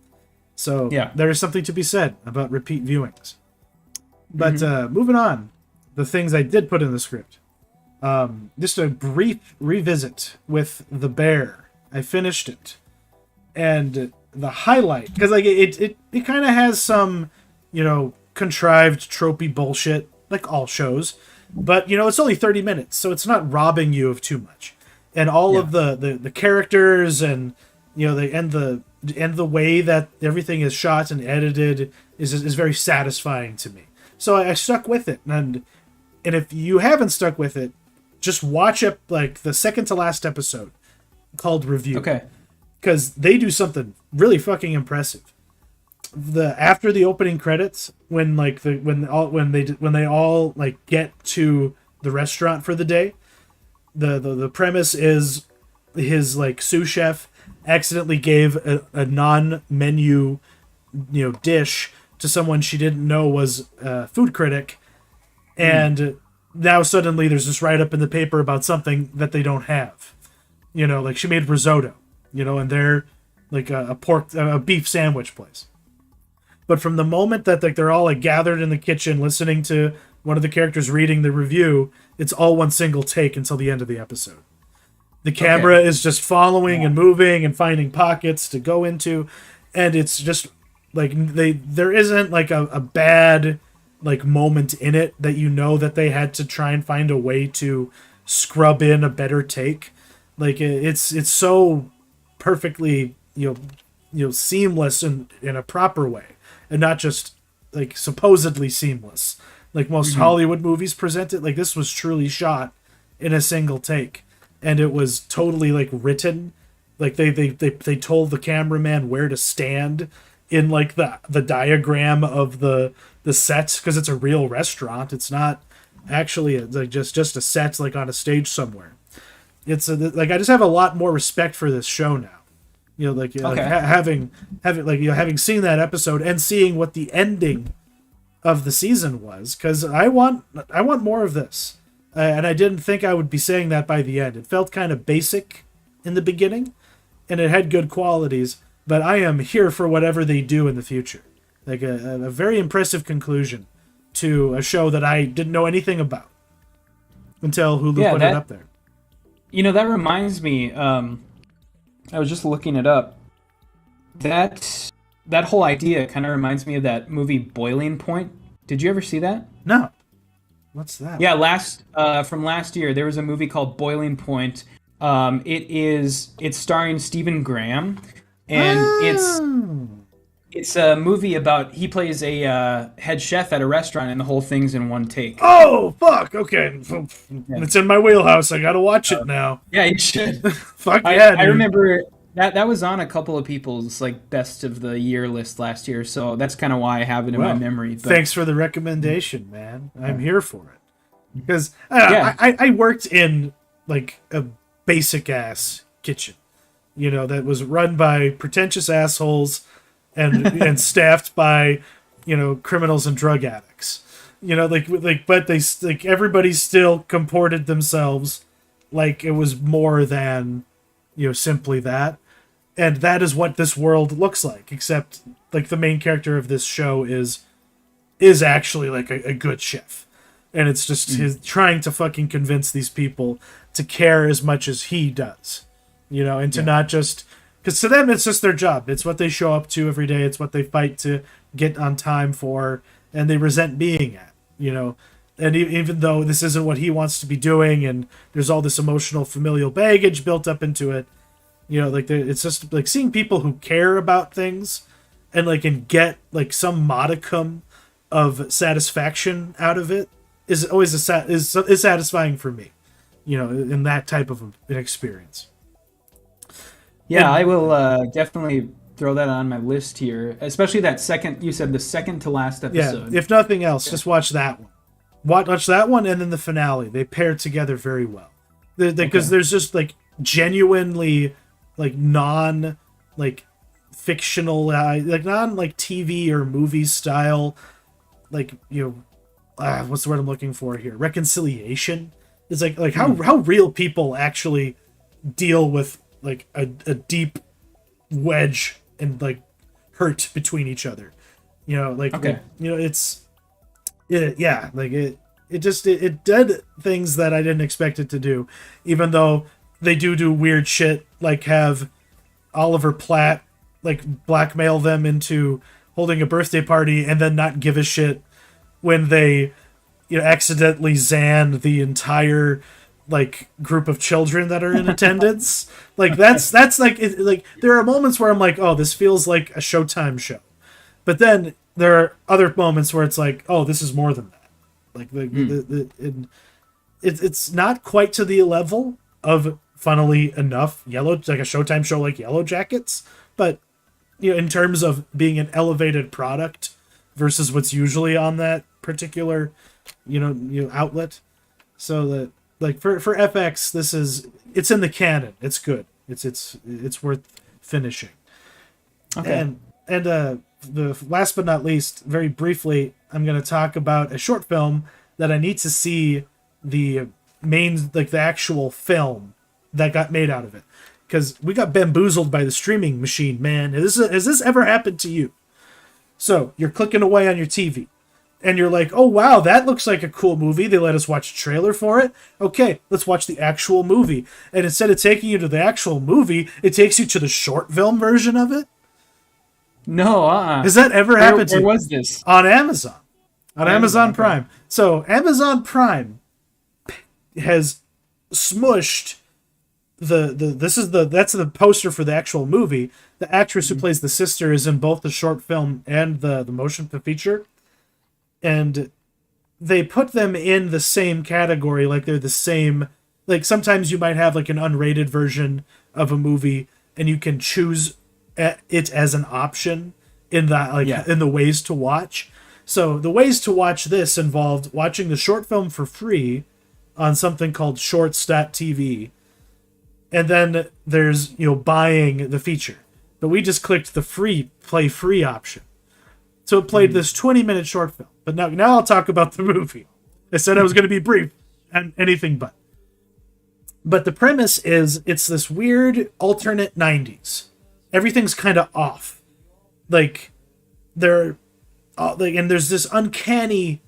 So there is something to be said about repeat viewings. But moving on, the things I did put in the script. Just a brief revisit with The Bear. I finished it. And the highlight, because like it kind of has some, contrived tropey bullshit, like all shows. But, it's only 30 minutes, so it's not robbing you of too much. And all of the characters and, the way that everything is shot and edited is very satisfying to me. So I stuck with it. And if you haven't stuck with it, just watch it, like the second to last episode called Review. Okay. Because they do something really fucking impressive. After the opening credits, when they all like get to the restaurant for the day, the premise is his like sous chef accidentally gave a non-menu dish to someone she didn't know was a food critic, and now suddenly there's this write-up in the paper about something that they don't have. Like she made risotto, and they're like a beef sandwich place. But from the moment that like they're all like gathered in the kitchen listening to one of the characters reading the review, it's all one single take until the end of the episode. The camera is just following and moving and finding pockets to go into, and it's just like there isn't like a bad like moment in it that that they had to try and find a way to scrub in a better take. Like it's so perfectly seamless in a proper way, and not just like supposedly seamless like most Hollywood movies present it. Like this was truly shot in a single take, and it was totally like written. Like they told the cameraman where to stand in like the diagram of the set, because it's a real restaurant. It's not actually like just a set like on a stage somewhere. It's like I just have a lot more respect for this show now. Like having seen that episode and seeing what the ending of the season was, because I want more of this, and I didn't think I would be saying that by the end. It felt kind of basic in the beginning, and it had good qualities, but I am here for whatever they do in the future. Like a very impressive conclusion to a show that I didn't know anything about until Hulu put it up there. That reminds me. I was just looking it up. That whole idea kind of reminds me of that movie Boiling Point. Did you ever see that? No. What's that? Yeah, from last year there was a movie called Boiling Point. It's starring Stephen Graham, and it's a movie about he plays a head chef at a restaurant, and the whole thing's in one take. Oh fuck! Okay, it's in my wheelhouse. I gotta watch it now. Yeah, you should. Fuck yeah! I remember that was on a couple of people's like best of the year list last year, so that's kind of why I have it in my memory. But thanks for the recommendation, man. I'm here for it, because I worked in like a basic ass kitchen, that was run by pretentious assholes and staffed by criminals and drug addicts, but they like everybody still comported themselves like it was more than simply that. And that is what this world looks like, except like the main character of this show is actually like a good chef, and it's just his trying to fucking convince these people to care as much as he does, and to not just, because to them it's just their job. It's what they show up to every day. It's what they fight to get on time for, and they resent being at, And even though this isn't what he wants to be doing, and there's all this emotional familial baggage built up into it, it's just like seeing people who care about things and get like some modicum of satisfaction out of it is always is satisfying for me, in that type of an experience. Yeah, I will definitely throw that on my list here, especially that second. You said the second to last episode. Yeah, if nothing else, just watch that one. Watch that one, and then the finale. They pair together very well, because there's just like genuinely like non like fictional like non like TV or movie style like what's the word I'm looking for here? Reconciliation. It's like how real people actually deal with like a deep wedge and like hurt between each other. You know, like, Okay. like you know, it did things that I didn't expect it to do, even though they do weird shit, like have Oliver Platt like blackmail them into holding a birthday party and then not give a shit when they, you know, accidentally zan the entire like group of children that are in attendance. Like that's like like there are moments where I'm like, oh, this feels like a Showtime show, but then there are other moments where it's like, oh, this is more than that. Like it's not quite to the level of, funnily enough, like a Showtime show like Yellow Jackets, but you know, in terms of being an elevated product versus what's usually on that particular, you know, outlet. So that, like, for FX, it's in the canon. It's good. It's worth finishing. Okay. And the last but not least, very briefly, I'm going to talk about a short film that I need to see the actual film that got made out of it, because we got bamboozled by the streaming machine, man. Has this ever happened to you? So you're clicking away on your TV, and you're like, oh, wow, that looks like a cool movie. They let us watch a trailer for it. Okay, let's watch the actual movie. And instead of taking you to the actual movie, it takes you to the short film version of it. No, Has that ever happened to you? Where was this? On Amazon. On Amazon Prime. So Amazon Prime has smushed that's the poster for the actual movie. The actress who plays the sister is in both the short film and the motion feature. And they put them in the same category, like they're the same. Like sometimes you might have like an unrated version of a movie, and you can choose it as an option in the ways to watch. So the ways to watch this involved watching the short film for free on something called Shorts.tv, and then there's, you know, buying the feature. But we just clicked the play free option. So it played this 20-minute short film. But now I'll talk about the movie. I said I was going to be brief and anything but. But the premise is it's this weird alternate 90s. Everything's kind of off. Like and there's this uncanny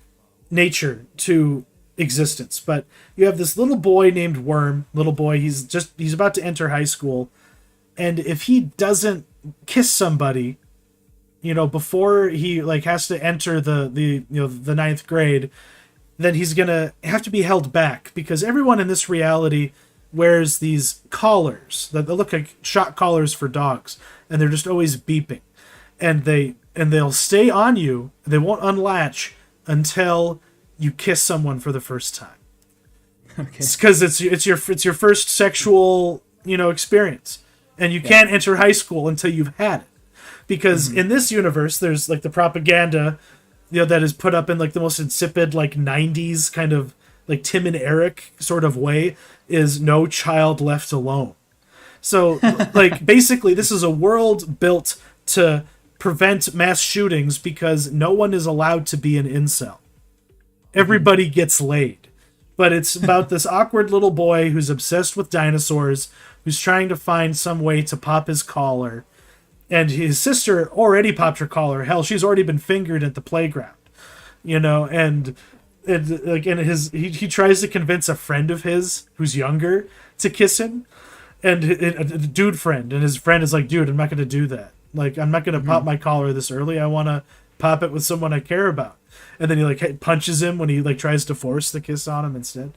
nature to existence. But you have this little boy named Wyrm. Little boy, he's about to enter high school, and if he doesn't kiss somebody, you know, before he like has to enter the ninth grade, then he's gonna have to be held back, because everyone in this reality wears these collars that look like shock collars for dogs, and they're just always beeping, and they'll stay on you. They won't unlatch until you kiss someone for the first time. Okay. It's because it's your first sexual, you know, experience, and you can't enter high school until you've had it. Because in this universe, there's like the propaganda, you know, that is put up in like the most insipid like 90s kind of like Tim and Eric sort of way, is no child left alone. So like basically this is a world built to prevent mass shootings because no one is allowed to be an incel. Everybody gets laid. But it's about this awkward little boy who's obsessed with dinosaurs, who's trying to find some way to pop his collar. And his sister already popped her collar. Hell, she's already been fingered at the playground, you know. And he tries to convince a friend of his who's younger to kiss him, and a dude friend. And his friend is like, "Dude, I'm not going to do that. Like, I'm not going to pop my collar this early. I want to pop it with someone I care about." And then he like punches him when he like tries to force the kiss on him instead.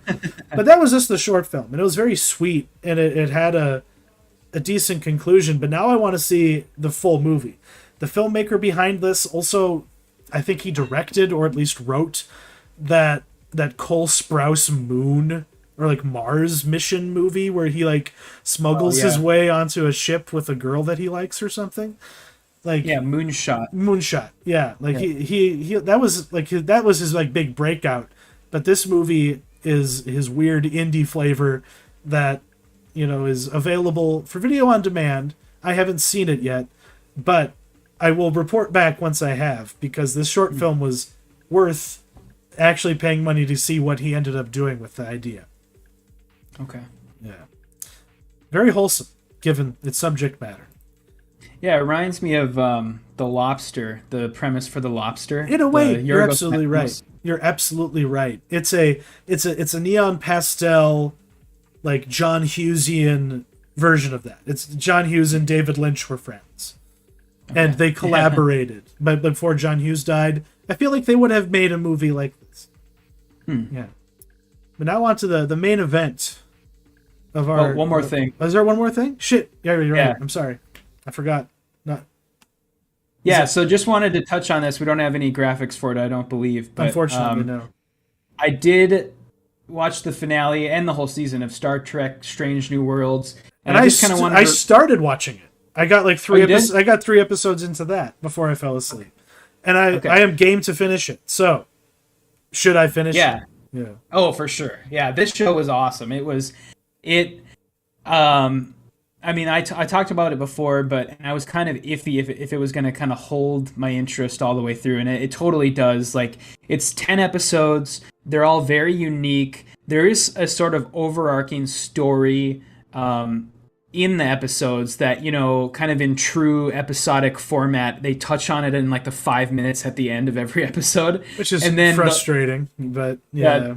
But that was just the short film, and it was very sweet, and it had a decent conclusion. But now I want to see the full movie. The filmmaker behind this also, I think he directed or at least wrote that Cole Sprouse Moon or like Mars mission movie where he like smuggles his way onto a ship with a girl that he likes or something. Like Moonshot. Yeah, like he that was his like big breakout. But this movie is his weird indie flavor that, you know, is available for video on demand. I haven't seen it yet, but I will report back once I have, because this short film was worth actually paying money to see what he ended up doing with the idea. Okay. Yeah. Very wholesome, given its subject matter. Yeah, it reminds me of The Lobster, the premise for The Lobster. In a way, you're absolutely right. You're absolutely right. It's a neon pastel, like John Hughesian version of that. It's John Hughes and David Lynch were friends. Okay. And they collaborated. But before John Hughes died, I feel like they would have made a movie like this. Yeah. But now on to the main event of our... Oh, one more thing. Is there one more thing? Shit. Yeah, you're right. I'm sorry. I forgot. So just wanted to touch on this. We don't have any graphics for it, I don't believe. But, unfortunately, no. I did watch the finale and the whole season of Star Trek: Strange New Worlds, and I just kind of wanted. I started watching it. I got like 3 episodes. I got 3 episodes into that before I fell asleep, and I am game to finish it. So, should I finish? Yeah. It? Yeah. Oh, for sure. Yeah, this show was awesome. I mean, I talked about it before, but I was kind of iffy if it was going to kind of hold my interest all the way through, and it totally does. Like, it's 10 episodes. They're all very unique. There is a sort of overarching story in the episodes that, you know, kind of in true episodic format, they touch on it in like the 5 minutes at the end of every episode. Which is frustrating, but yeah.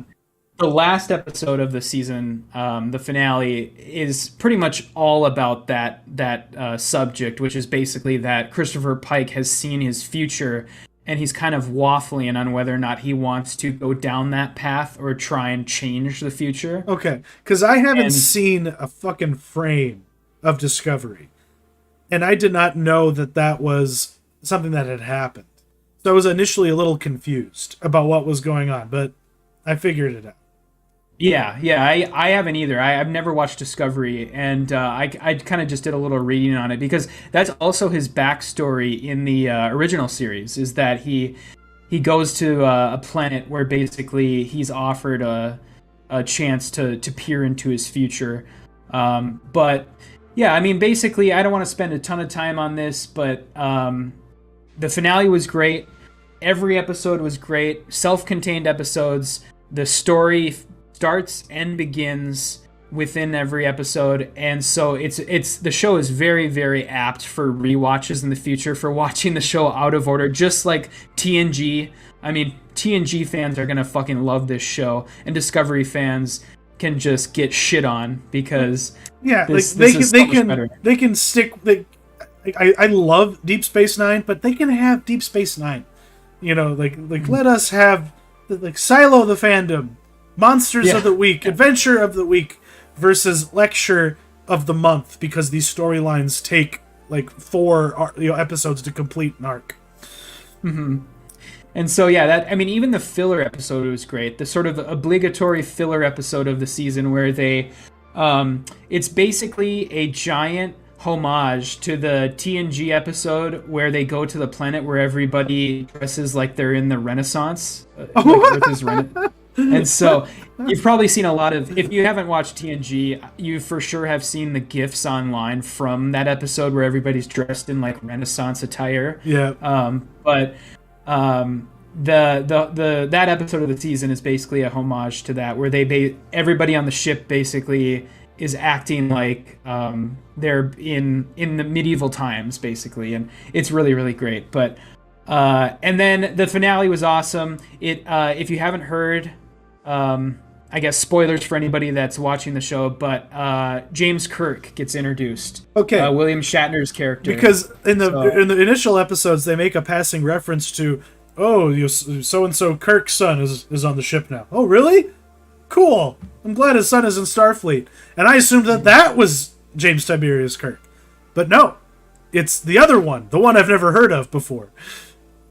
The last episode of the season, the finale, is pretty much all about that subject, which is basically that Christopher Pike has seen his future, and he's kind of waffling on whether or not he wants to go down that path or try and change the future. Okay, because I haven't seen a fucking frame of Discovery, and I did not know that was something that had happened. So I was initially a little confused about what was going on, but I figured it out. Yeah, I haven't either. I've never watched Discovery, and I kind of just did a little reading on it, because that's also his backstory in the original series, is that he goes to a planet where basically he's offered a chance to peer into his future. But yeah, I mean, basically, I don't want to spend a ton of time on this, but the finale was great. Every episode was great. Self-contained episodes. The story starts and begins within every episode, and so it's the show is very, very apt for rewatches in the future, for watching the show out of order, just like TNG. I mean, TNG fans are gonna fucking love this show, and Discovery fans can just get shit on because they can stick. I love Deep Space Nine, but they can have Deep Space Nine. You know, let us have silo the fandom. Monsters of the Week, Adventure of the Week versus Lecture of the Month, because these storylines take like 4 episodes to complete an arc. Mm-hmm. And so, even the filler episode was great. The sort of obligatory filler episode of the season where they, it's basically a giant homage to the TNG episode where they go to the planet where everybody dresses like they're in the Renaissance. Earth is And so you've probably seen a lot of, if you haven't watched TNG, you for sure have seen the GIFs online from that episode where everybody's dressed in like Renaissance attire. Yeah. That episode of the season is basically a homage to that, where everybody on the ship basically is acting like they're in the medieval times, basically, and it's really, really great. But and then the finale was awesome. If you haven't heard, I guess spoilers for anybody that's watching the show, but James Kirk gets introduced. Okay, William Shatner's character. Because in the initial episodes, they make a passing reference to, so and so Kirk's son is on the ship now. Oh, really? Cool. I'm glad his son is in Starfleet. And I assumed that was James Tiberius Kirk, but no, it's the other one, the one I've never heard of before.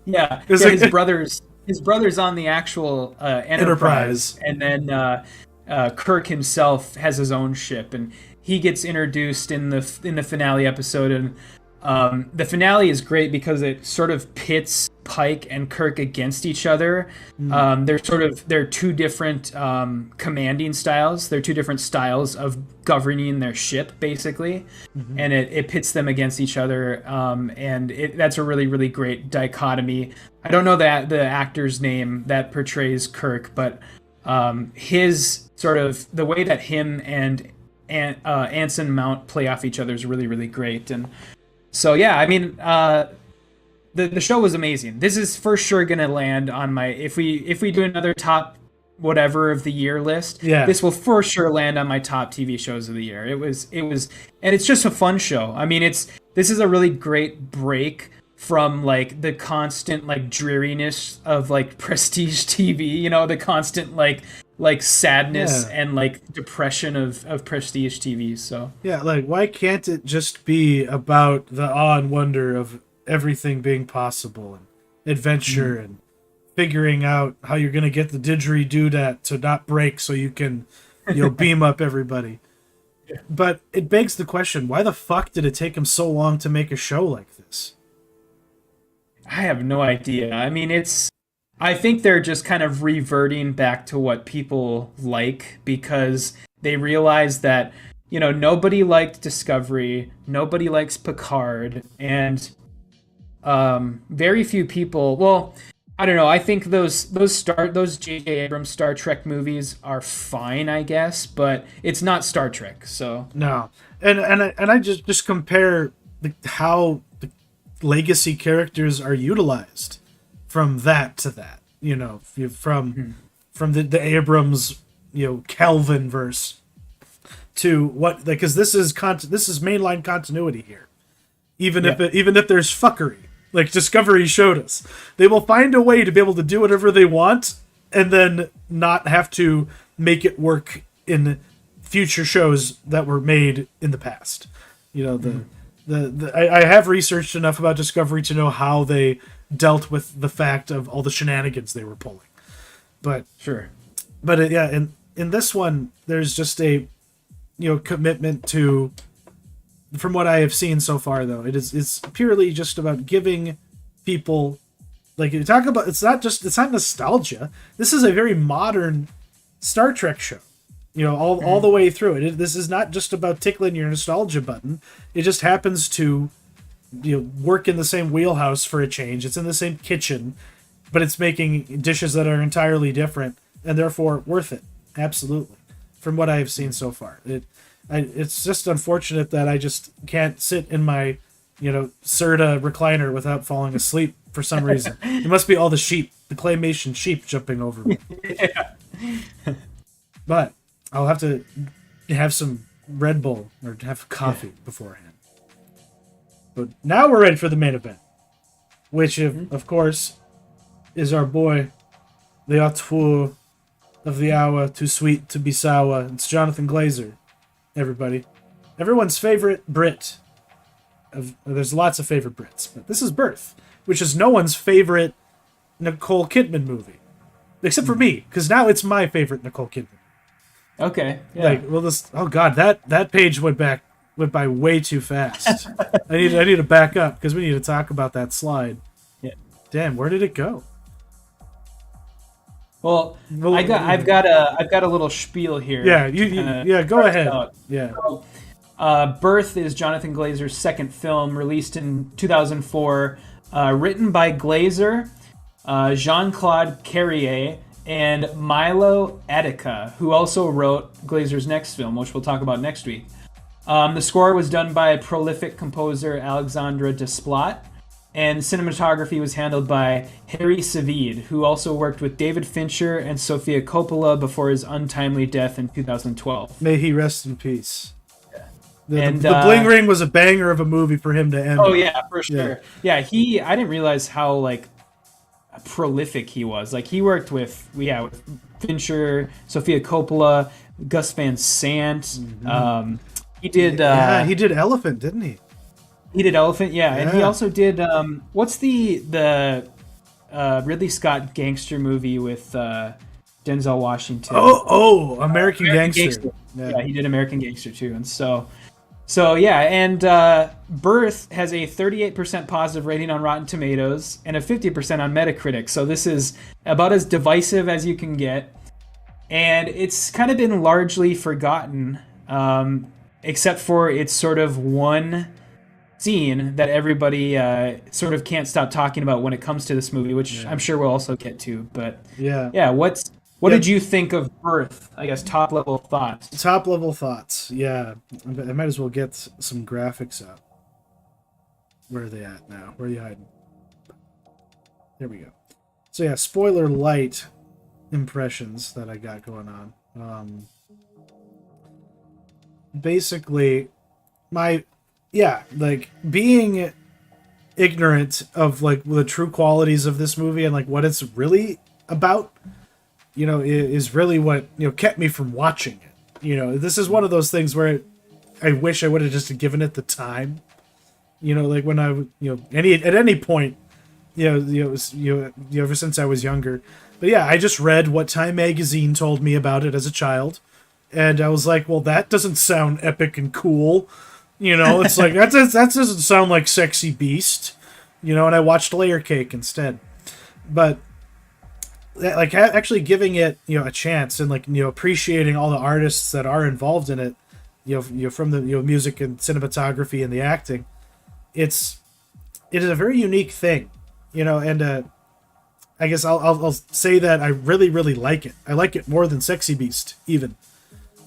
Yeah, his brother's on the actual Enterprise, and then Kirk himself has his own ship, and he gets introduced in the finale episode. And the finale is great because it sort of pits Pike and Kirk against each other. They're two different commanding styles. They're two different styles of governing their ship, basically, and it pits them against each other. That's a really, really great dichotomy. I don't know the actor's name that portrays Kirk, but his sort of the way that him and Anson Mount play off each other is really, really great. And so, yeah, I mean, the show was amazing. This is for sure gonna land on my if we do another top whatever of the year list. Yeah. This will for sure land on my top TV shows of the year. It was, and it's just a fun show. I mean, this is a really great break from like the constant like dreariness of like prestige TV. You know, the constant like sadness and like depression of prestige TV. So yeah, like why can't it just be about the awe and wonder of everything being possible and adventure and figuring out how you're going to get the didgeridoo to not break so you can beam up everybody. But it begs the question, why the fuck did it take him so long to make a show like this? I have no idea. I mean, I think they're just kind of reverting back to what people like because they realize that, nobody liked Discovery, nobody likes Picard, and very few people, well, I don't know, I think those J.J. Abrams Star Trek movies are fine, I guess, but it's not Star Trek, so. No. And I just compare how the legacy characters are utilized from that to that, from the Abrams, Kelvin verse to what, because this is mainline continuity here. Even if there's fuckery, like Discovery showed us, they will find a way to be able to do whatever they want and then not have to make it work in future shows that were made in the past. I have researched enough about Discovery to know how they dealt with the fact of all the shenanigans they were pulling. But sure. But in this one, there's just a commitment to. From what I have seen so far, though, it's purely just about giving people, like you talk about, it's not nostalgia. This is a very modern Star Trek show, all the way through it. This is not just about tickling your nostalgia button. It just happens to, work in the same wheelhouse for a change. It's in the same kitchen, but it's making dishes that are entirely different and therefore worth it. Absolutely. From what I have seen so far, it's just unfortunate that I just can't sit in my, Serta recliner without falling asleep for some reason. It must be all the claymation sheep jumping over me. Yeah. But I'll have to have some Red Bull or have coffee beforehand. But now we're ready for the main event, which, of course, is our boy, the auteur of the hour, too sweet to be sour. It's Jonathan Glazer. Everybody. Everyone's favorite Brit. There's lots of favorite Brits, but this is Birth, which is no one's favorite Nicole Kidman movie. Except for me, because now it's my favorite Nicole Kidman. Okay. Yeah. Oh god, that page went by way too fast. I need to back up because we need to talk about that slide. Yeah. Damn, where did it go? Well, I've got a little spiel here. Yeah, go ahead. Yeah. So, Birth is Jonathan Glazer's second film, released in 2004, written by Glazer, Jean-Claude Carrier, and Milo Attica, who also wrote Glazer's next film, which we'll talk about next week. The score was done by prolific composer Alexandre Desplat, and cinematography was handled by Harry Savid, who also worked with David Fincher and Sofia Coppola before his untimely death in 2012. May he rest in peace. Yeah. The Bling Ring was a banger of a movie for him to end. Oh yeah, for sure. Yeah, I didn't realize how prolific he was. Like he worked with Fincher, Sofia Coppola, Gus Van Sant. Mm-hmm. He did. He did Elephant, didn't he? He did Elephant, yeah. And he also did what's the Ridley Scott gangster movie with Denzel Washington? Oh, American Gangster. Yeah, he did American Gangster too. And so So yeah, and Birth has a 38% positive rating on Rotten Tomatoes and a 50% on Metacritic. So this is about as divisive as you can get, and it's kind of been largely forgotten, except for its sort of one scene that everybody sort of can't stop talking about when it comes to this movie, which I'm sure we'll also get to. But yeah, what did you think of Birth? I guess top level thoughts. Top level thoughts. Yeah, I might as well get some graphics up. Where are they at now? Where are you hiding? There we go. So yeah, spoiler light impressions that I got going on. Basically, like being ignorant of like the true qualities of this movie and like what it's really about, is really what kept me from watching it. This is one of those things where I wish I would have just given it the time. Like when I at any point, ever since I was younger. But yeah, I just read what Time magazine told me about it as a child, and I was like, well, that doesn't sound epic and cool. It's like that doesn't sound like Sexy Beast. And I watched Layer Cake instead. But like actually giving it a chance and like appreciating all the artists that are involved in it, from the music and cinematography and the acting, it is a very unique thing, and I guess I'll say that I really really like it. I like it more than Sexy Beast even,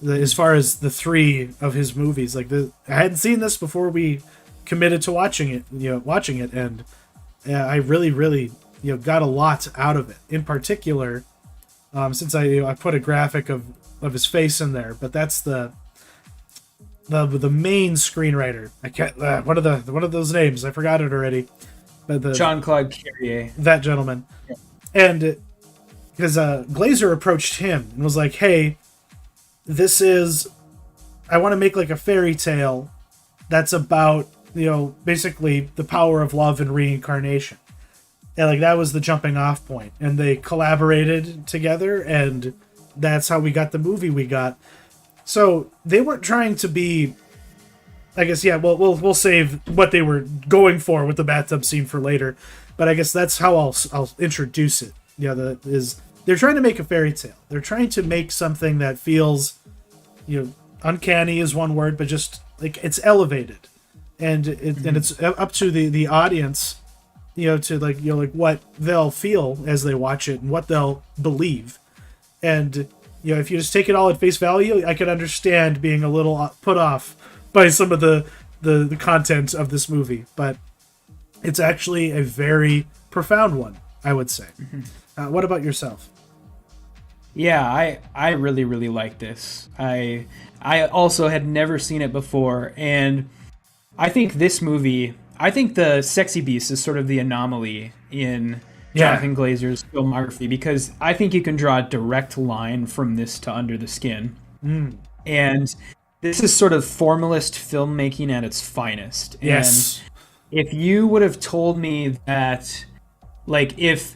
as far as the three of his movies. Like I hadn't seen this before we committed to watching it, and I really really got a lot out of it. In particular, since I put a graphic of his face in there, but that's the main screenwriter. I can't one of those names. I forgot it already. But Jean-Claude Carrier, that gentleman, and because Glazer approached him and was like, "Hey, I want to make like a fairy tale that's about basically the power of love and reincarnation." And like that was the jumping off point, and they collaborated together, and that's how we got the movie we got. So they weren't trying to be, I guess, yeah. Well, we'll save what they were going for with the bathtub scene for later, but I guess that's how I'll introduce it. They're trying to make a fairy tale. They're trying to make something that feels, uncanny is one word, but just like it's elevated, and it's up to the audience. To like what they'll feel as they watch it and what they'll believe. And if you just take it all at face value, I could understand being a little put off by some of the content of this movie, but it's actually a very profound one, I would say. What about yourself? Yeah, I really really like this. I also had never seen it before, and I think this movie. I think the Sexy Beast is sort of the anomaly in Jonathan Glazer's filmography, because I think you can draw a direct line from this to Under the Skin. And this is sort of formalist filmmaking at its finest. Yes. And if you would have told me that, like, if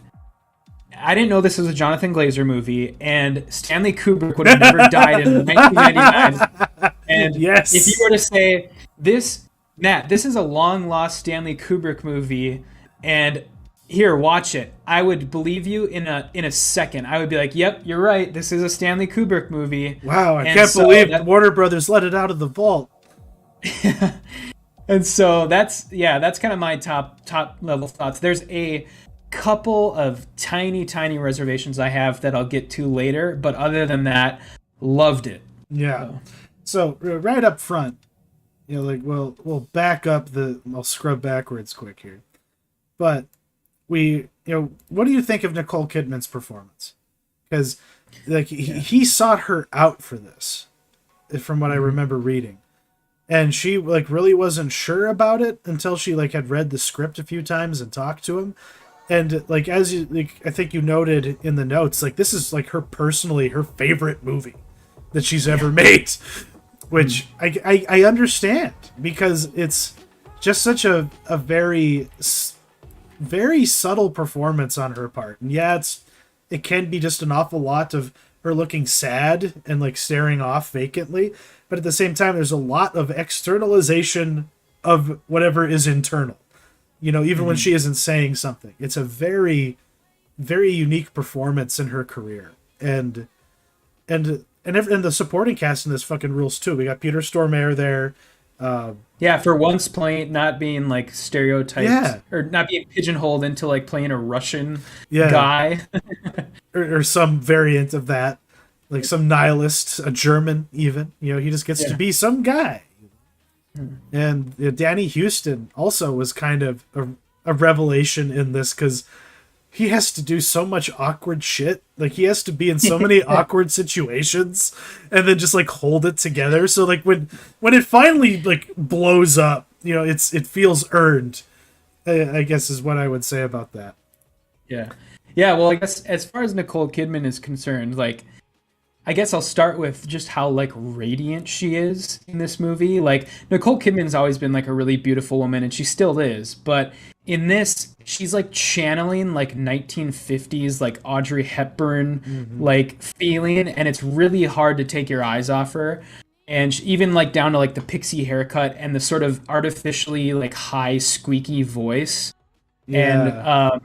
I didn't know this was a Jonathan Glazer movie and Stanley Kubrick would have never died in 1999, and if you were to say Matt, this is a long-lost Stanley Kubrick movie, and here, watch it, I would believe you in a second. I would be like, yep, you're right, this is a Stanley Kubrick movie. Wow, I can't believe Warner Brothers let it out of the vault. And so that's kind of my top level thoughts. There's a couple of tiny reservations I have that I'll get to later, but other than that, loved it. Yeah. So right up front, we'll back up I'll scrub backwards quick here. But what do you think of Nicole Kidman's performance? Because he sought her out for this, from what I remember reading. And she really wasn't sure about it until she had read the script a few times and talked to him. And as you I think you noted in the notes, this is her favorite movie that she's ever made. Which I understand, because it's just such a very, very subtle performance on her part. And yeah, it can be just an awful lot of her looking sad and like staring off vacantly, but at the same time there's a lot of externalization of whatever is internal, even when she isn't saying something. It's a very, very unique performance in her career. And the supporting cast in this fucking rules too. We got Peter Stormare there. For once playing, not being like stereotyped or not being pigeonholed into like playing a Russian guy or some variant of that, like some nihilist, a German even. He just gets to be some guy. And Danny Houston also was kind of a revelation in this, because he has to do so much awkward shit. Like, he has to be in so many awkward situations and then just like hold it together. So like when it finally like blows up, it feels earned, I guess is what I would say about that. Yeah. Well, I guess as far as Nicole Kidman is concerned, like, I guess I'll start with just how like radiant she is in this movie. Like, Nicole Kidman's always been like a really beautiful woman, and she still is, but in this, she's like channeling like 1950s like Audrey Hepburn like feeling, and it's really hard to take your eyes off her. And even like down to like the pixie haircut and the sort of artificially like high squeaky voice. And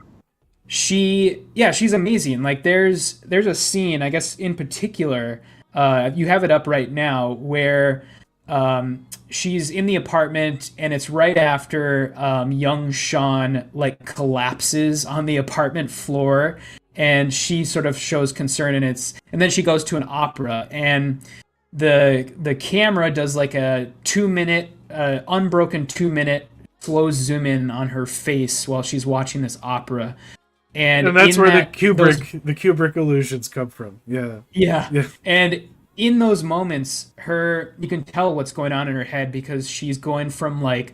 she's amazing. Like, there's a scene, I guess in particular, you have it up right now, where she's in the apartment, and it's right after young Sean like collapses on the apartment floor, and she sort of shows concern, and then she goes to an opera, and the camera does like a 2-minute unbroken 2-minute slow zoom in on her face while she's watching this opera. And that's where the Kubrick illusions come from. Yeah. And in those moments, you can tell what's going on in her head, because she's going from like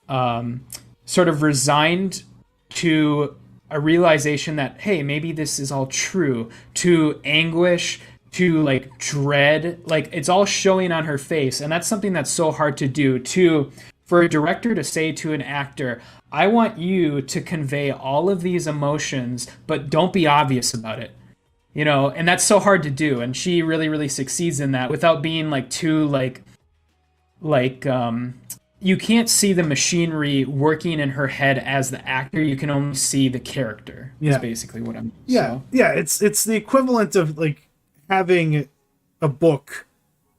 sort of resigned to a realization that, hey, maybe this is all true, to anguish, to like dread. Like, it's all showing on her face, and that's something that's so hard to do. For a director to say to an actor, I want you to convey all of these emotions, but don't be obvious about it. And that's so hard to do. And she really, really succeeds in that without being like too you can't see the machinery working in her head as the actor. You can only see the character. Is basically what I'm. It's the equivalent of like having a book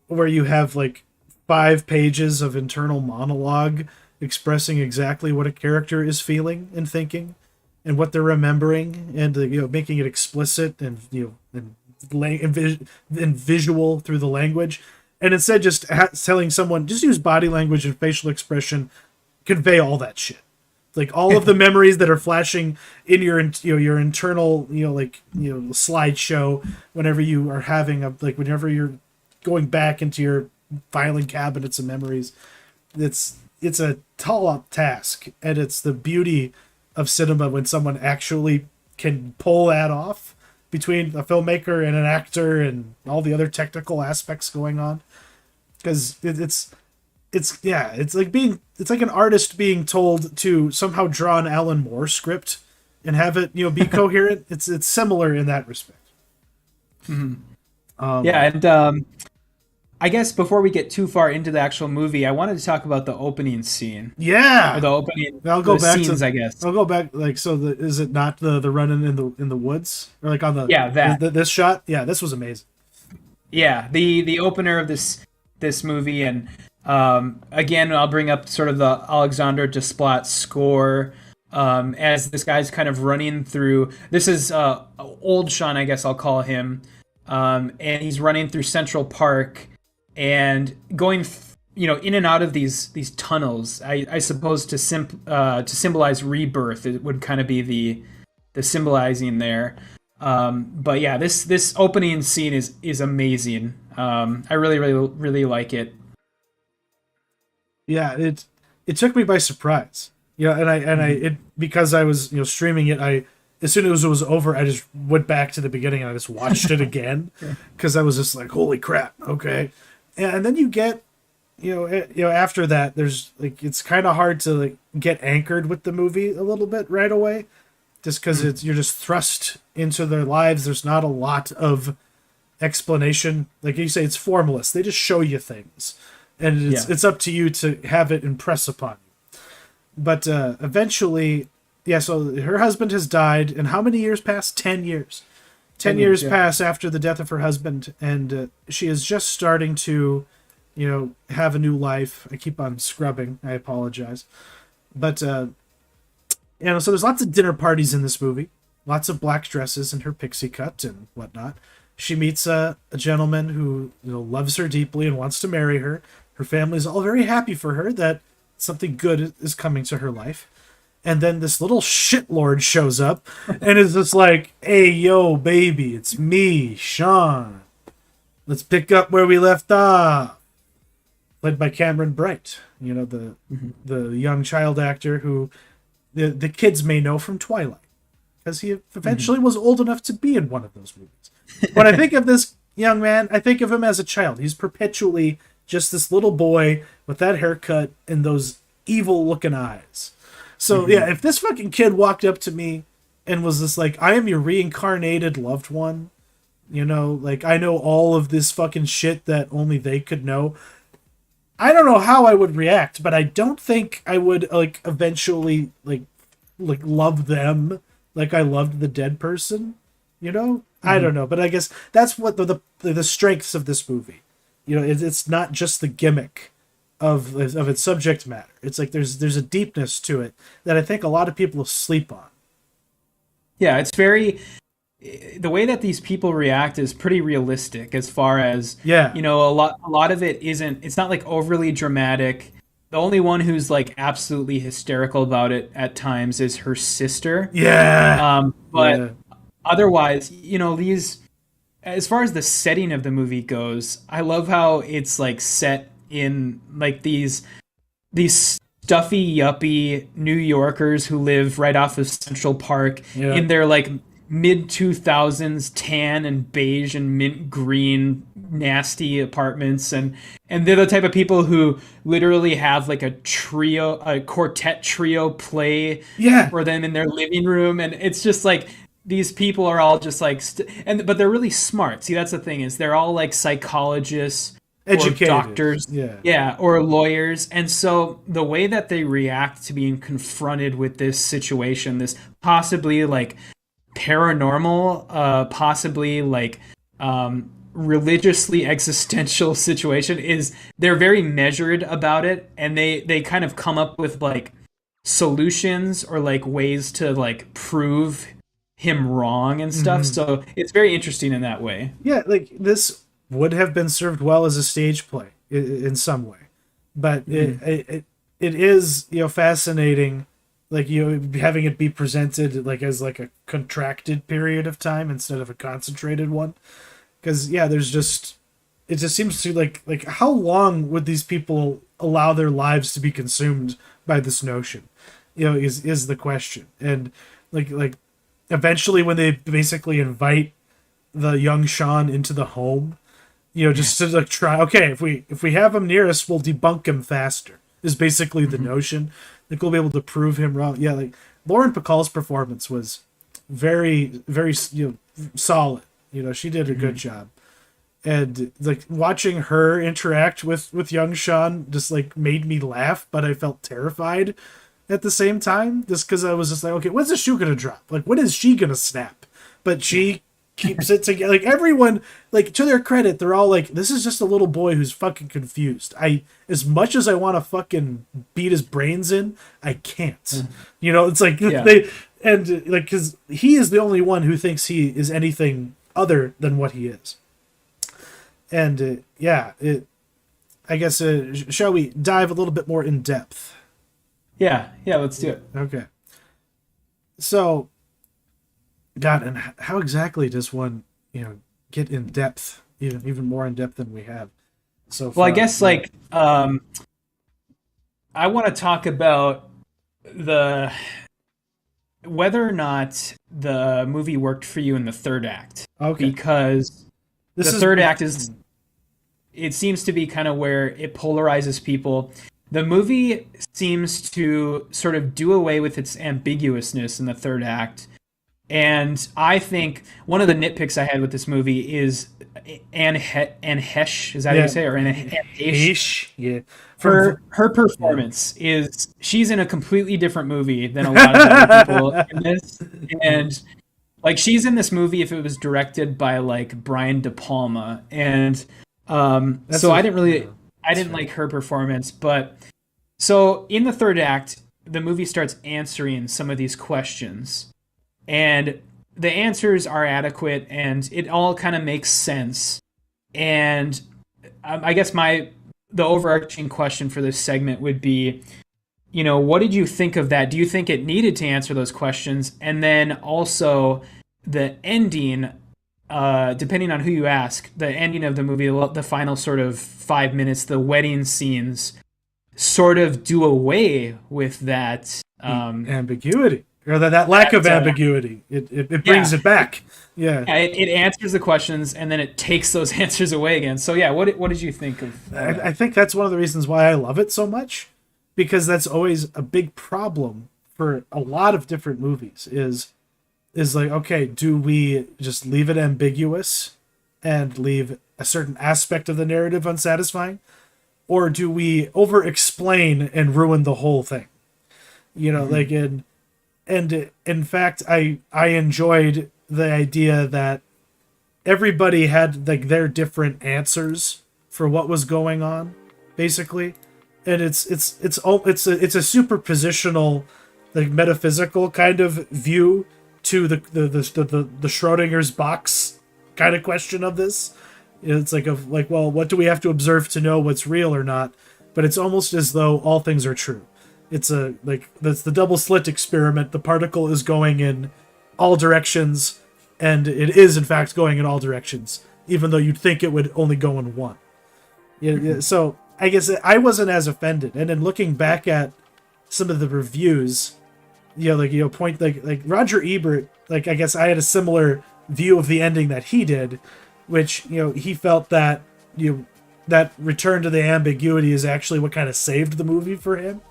where you have like 5 pages of internal monologue expressing exactly what a character is feeling and thinking and what they're remembering, and making it explicit and and visual through the language, and instead just telling someone, just use body language and facial expression, convey all that shit, like all of the memories that are flashing in your internal slideshow whenever you are having whenever you're going back into your filing cabinets of memories. It's a tall up task, and it's the beauty of cinema when someone actually can pull that off between a filmmaker and an actor and all the other technical aspects going on. Because it's like an artist being told to somehow draw an Alan Moore script and have it be coherent. It's similar in that respect. I guess before we get too far into the actual movie, I wanted to talk about the opening scene. Yeah, or the opening. I'll go back scenes, to. I guess I'll go back. Like, so is it not the running in the woods, or like on the this shot? Yeah, this was amazing. Yeah, the opener of this movie, and again, I'll bring up sort of the Alexander Desplat score. As this guy's kind of running through. This is old Sean, I guess I'll call him, and he's running through Central Park. And going, in and out of these tunnels, I suppose to symbolize rebirth, it would kind of be the symbolizing there. But yeah, this opening scene is amazing. I really, really, really like it. Yeah, it took me by surprise. Because I was streaming it, as soon as it was over, I just went back to the beginning and I just watched it again, because I was just like, holy crap, okay. And then you get, after that, there's like, it's kind of hard to like get anchored with the movie a little bit right away, just because you're just thrust into their lives. There's not a lot of explanation. Like you say, it's formalist. They just show you things, and it's up to you to have it impress upon you. But eventually, yeah. So her husband has died, and how many years passed? 10 years. 10 years pass after the death of her husband, and she is just starting to, have a new life. I keep on scrubbing. I apologize. But, so there's lots of dinner parties in this movie. Lots of black dresses and her pixie cut and whatnot. She meets a gentleman who loves her deeply and wants to marry her. Her family's all very happy for her that something good is coming to her life. And then this little shitlord shows up and is just like, hey, yo, baby, it's me, Sean. Let's pick up where we left off. Played by Cameron Bright, the young child actor who the kids may know from Twilight, because he eventually was old enough to be in one of those movies. When I think of this young man, I think of him as a child. He's perpetually just this little boy with that haircut and those evil-looking eyes. So, yeah, if this fucking kid walked up to me and was just like, I am your reincarnated loved one, I know all of this fucking shit that only they could know, I don't know how I would react, but I don't think I would, eventually, love them like I loved the dead person, I don't know, but I guess that's what the strengths of this movie. It's not just the gimmick of its subject matter. It's like there's a deepness to it that I think a lot of people sleep on. Yeah, it's very... The way that these people react is pretty realistic as far as, a lot of it isn't... It's not, overly dramatic. The only one who's, absolutely hysterical about it at times is her sister. Yeah! But otherwise, these... As far as the setting of the movie goes, I love how it's, set in these stuffy yuppie New Yorkers who live right off of Central Park in their mid 2000s tan and beige and mint green nasty apartments, and they're the type of people who literally have a quartet trio play for them in their living room, and it's just these people are all just but they're really smart. See, that's the thing, is they're all psychologists, educated, or doctors, or lawyers. And so the way that they react to being confronted with this situation, this possibly paranormal, possibly religiously existential situation, is they're very measured about it, and they kind of come up with solutions or ways to prove him wrong and stuff. So it's very interesting in that way. Yeah, this would have been served well as a stage play in some way, but it is fascinating, having it be presented as a contracted period of time instead of a concentrated one, because it just seems to how long would these people allow their lives to be consumed by this notion, is the question. And eventually when they basically invite the young Sean into the home, just to try, okay, if we have him near us, we'll debunk him faster, is basically the notion. We'll be able to prove him wrong. Yeah, Lauren Bacall's performance was very, very, solid. She did a good job. And watching her interact with young Sean just made me laugh, but I felt terrified at the same time, just because I was just okay, when's the shoe gonna drop? When is she gonna snap? But she keeps it together. Everyone, to their credit, they're all this is just a little boy who's fucking confused. As much as I want to fucking beat his brains in, I can't. It's they, and because he is the only one who thinks he is anything other than what he is. And I guess shall we dive a little bit more in depth? Yeah, let's do it. Okay. So, God, and how exactly does one, get in depth, even more in depth than we have so far? Well, I guess I want to talk about whether or not the movie worked for you in the third act. Okay. Because the third act it seems to be kind of where it polarizes people. The movie seems to sort of do away with its ambiguousness in the third act And I think one of the nitpicks I had with this movie is Anne Hesh, is that how you say it? Or Anne Hesh? Ish, yeah. Her Yeah. performance is she's in a completely different movie than a lot of the other people in this. And like she's in this movie if it was directed by like Brian De Palma. And That's so a, I didn't yeah, really I that's didn't fair. like her performance, but so in the third act, the movie starts answering some of these questions. And the answers are adequate and it all kind of makes sense. And I guess the overarching question for this segment would be, what did you think of that? Do you think it needed to answer those questions? And then also the ending, depending on who you ask, the ending of the movie, the final sort of 5 minutes, the wedding scenes, sort of do away with that. The ambiguity, or that lack of That ambiguity. It yeah, brings it back. Yeah. yeah, it answers the questions and then it takes those answers away again. So yeah, what did you think of that? I think that's one of the reasons why I love it so much, because that's always a big problem for a lot of different movies is like, okay, do we just leave it ambiguous and leave a certain aspect of the narrative unsatisfying, or do we over explain and ruin the whole thing? Mm-hmm. Like in fact, I enjoyed the idea that everybody had like their different answers for what was going on, basically, and it's a superpositional, like metaphysical kind of view to the Schrodinger's box kind of question of this. It's like, well, what do we have to observe to know what's real or not? But it's almost as though all things are true. It's that's the double slit experiment. The particle is going in all directions, and it is in fact going in all directions, even though you'd think it would only go in one. Yeah, so I guess I wasn't as offended. And then looking back at some of the reviews, point like Roger Ebert, like I guess I had a similar view of the ending that he did, which he felt that that return to the ambiguity is actually what kind of saved the movie for him,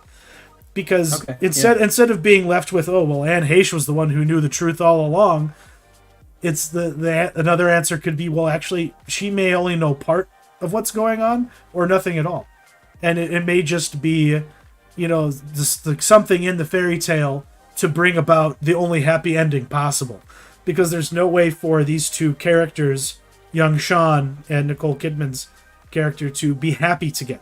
because Okay, yeah. instead of being left with, oh well, Anne Heche was the one who knew the truth all along, it's the another answer could be, well, actually she may only know part of what's going on or nothing at all, and it may just be just like something in the fairy tale to bring about the only happy ending possible, because there's no way for these two characters, young Sean and Nicole Kidman's character, to be happy together.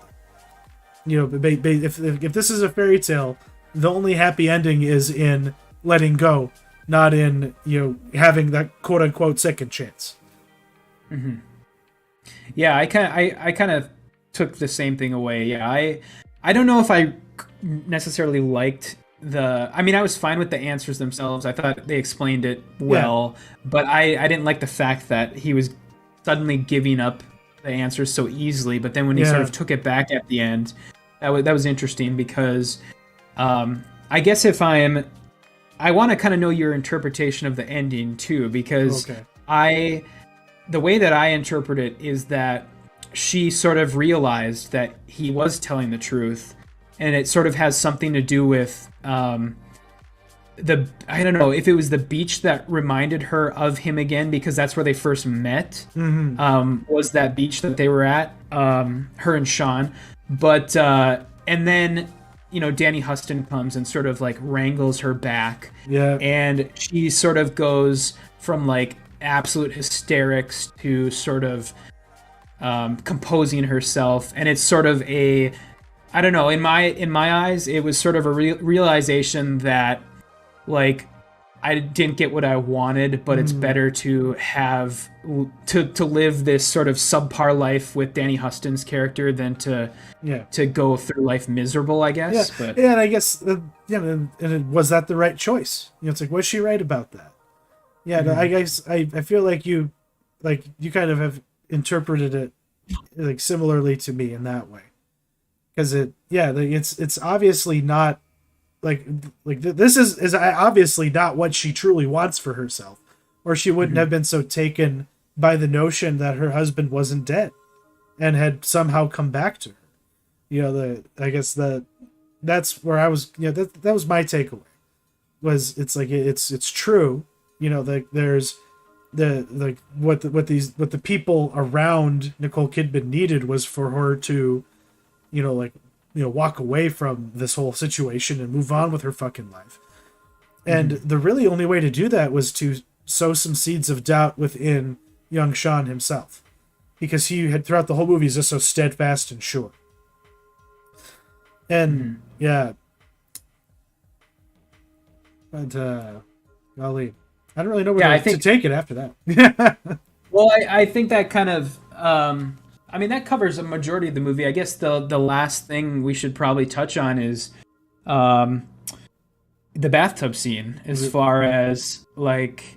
If this is a fairy tale, the only happy ending is in letting go, not in having that quote unquote second chance. Yeah, I kind of took the same thing away. Yeah, I don't know if I necessarily liked I mean, I was fine with the answers themselves. I thought they explained it Yeah, well, but I didn't like the fact that he was suddenly giving up the answers so easily. But then when he sort yeah, of took it back at the end, that was interesting because I guess I want to kind of know your interpretation of the ending too, because okay, I the way that I interpret it is that she sort of realized that he was telling the truth, and it sort of has something to do with I don't know if it was the beach that reminded her of him again, because that's where they first met. Was that beach that they were at, her and Sean, but and then Danny Huston comes and sort of like wrangles her back, yeah, and she sort of goes from like absolute hysterics to sort of composing herself, and it's sort of I don't know, in my eyes it was sort of a realization that like I didn't get what I wanted, but it's better to have to live this sort of subpar life with Danny Huston's character than yeah. to go through life miserable, I Yeah, guess. But yeah, and I guess was that the right choice? It's like, was she right about that? Yeah, no, I mhm. guess I feel like you kind of have interpreted it like similarly to me in that way, because it's obviously not like this is obviously not what she truly wants for herself, or she wouldn't have Mhm. been so taken by the notion that her husband wasn't dead and had somehow come back to her. The I guess that's where I was. That was my takeaway. Was it's like it's true. there's what the people around Nicole Kidman needed was for her to, walk away from this whole situation and move on with her fucking life. And the really only way to do that was to sow some seeds of doubt within young Sean himself, because he had throughout the whole movie is just so steadfast and sure. And but golly, I don't really know where to take it after that. Well, I think that kind of that covers a majority of the movie. I guess the last thing we should probably touch on is the bathtub scene, as far as like,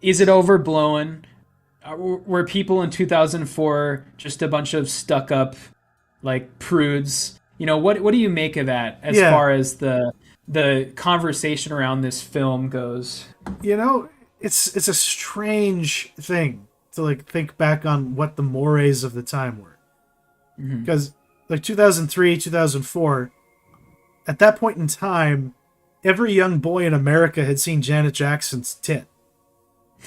is it overblown? Were people in 2004 just a bunch of stuck up like prudes? What do you make of that as far as the conversation around this film goes? It's a strange thing to like think back on what the mores of the time were. Because like 2003, 2004, at that point in time, every young boy in America had seen Janet Jackson's tit.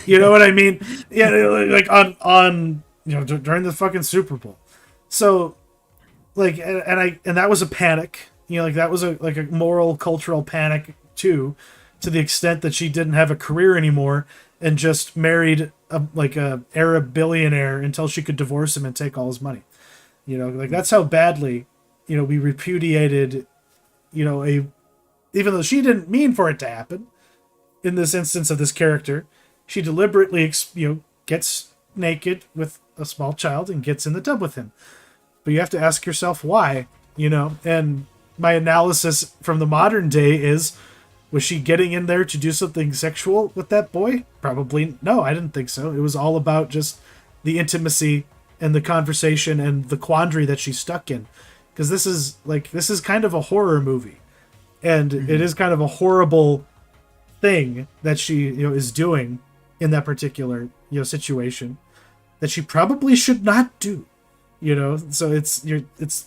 You know what I mean? Yeah, like on during the fucking Super Bowl. So like, and that was a panic. That was a moral, cultural panic too, to the extent that she didn't have a career anymore and just married a Arab billionaire until she could divorce him and take all his money. That's how badly, we repudiated, even though she didn't mean for it to happen. In this instance of this character, she deliberately, gets naked with a small child and gets in the tub with him. But you have to ask yourself why, and my analysis from the modern day is, was she getting in there to do something sexual with that boy? Probably no, I didn't think so. It was all about just the intimacy and the conversation and the quandary that she's stuck in. Because this is kind of a horror movie. And it is kind of a horrible thing that she, is doing in that particular, situation that she probably should not do. So it's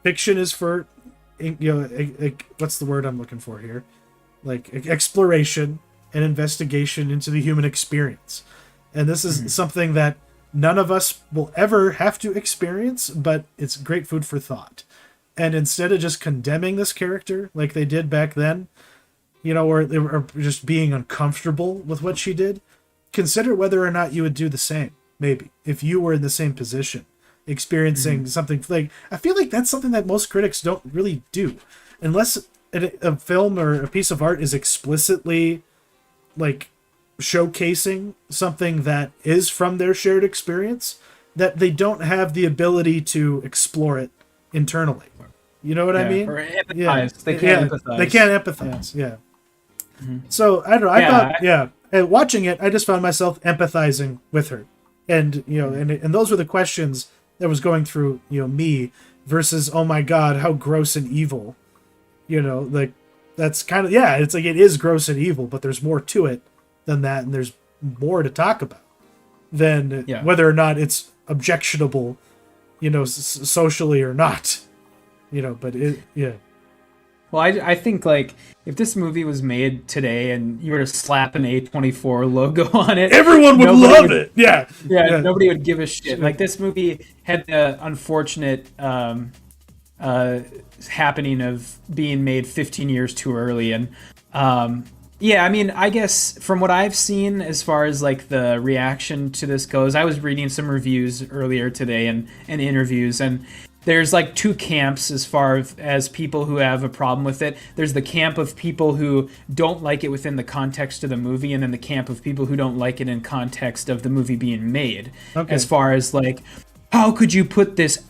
fiction is for, what's the word I'm looking for here? Like exploration and investigation into the human experience. And this is something that none of us will ever have to experience, but it's great food for thought. And instead of just condemning this character like they did back then, or they were just being uncomfortable with what she did, consider whether or not you would do the same, maybe, if you were in the same position, experiencing something like, I feel like that's something that most critics don't really do. Unless a film or a piece of art is explicitly like showcasing something that is from their shared experience, that they don't have the ability to explore it internally. You know what I mean? Or empathize. They can't empathize. They can't empathize. Yeah. So I don't know. I thought, and watching it, I just found myself empathizing with her, and and those were the questions that was going through me versus, oh my god, how gross and evil. Like that's kind of it's like it is gross and evil, but there's more to it than that, and there's more to talk about than whether or not it's objectionable, socially or not. But Well, I think, like, if this movie was made today and you were to slap an A24 logo on it, everyone would love it. Yeah, nobody would give a shit. Like, this movie had the unfortunate happening of being made 15 years too early. And, I guess from what I've seen as far as, like, the reaction to this goes, I was reading some reviews earlier today and interviews, and there's like two camps as far as people who have a problem with it. There's the camp of people who don't like it within the context of the movie, and then the camp of people who don't like it in context of the movie being made. Okay. As far as like, how could you put this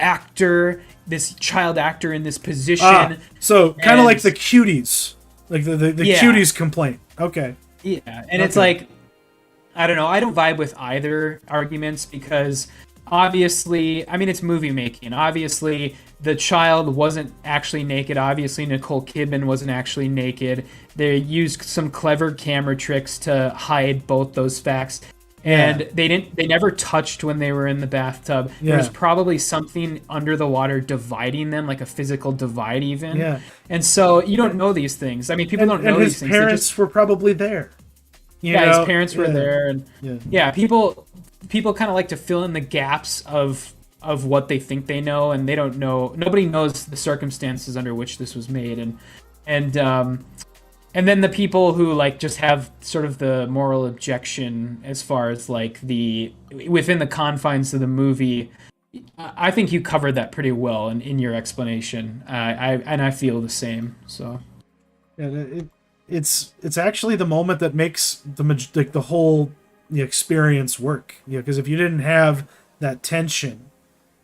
child actor in this position? So kind of like the cuties, like the cuties complaint. Okay. Yeah, and it's like, I don't know. I don't vibe with either arguments because obviously, it's movie making. Obviously, the child wasn't actually naked. Obviously, Nicole Kidman wasn't actually naked. They used some clever camera tricks to hide both those facts. And they never touched when they were in the bathtub. Yeah. There was probably something under the water dividing them, like a physical divide even. Yeah. And so you don't know these things. People don't know these things. And his parents were probably there. His parents were there, and yeah. People kind of like to fill in the gaps of what they think they know, and they don't know. Nobody knows the circumstances under which this was made, and then the people who like just have sort of the moral objection as far as like within the confines of the movie. I think you covered that pretty well in your explanation. I feel the same. So yeah, it's actually the moment that makes the whole experience work. Because if you didn't have that tension,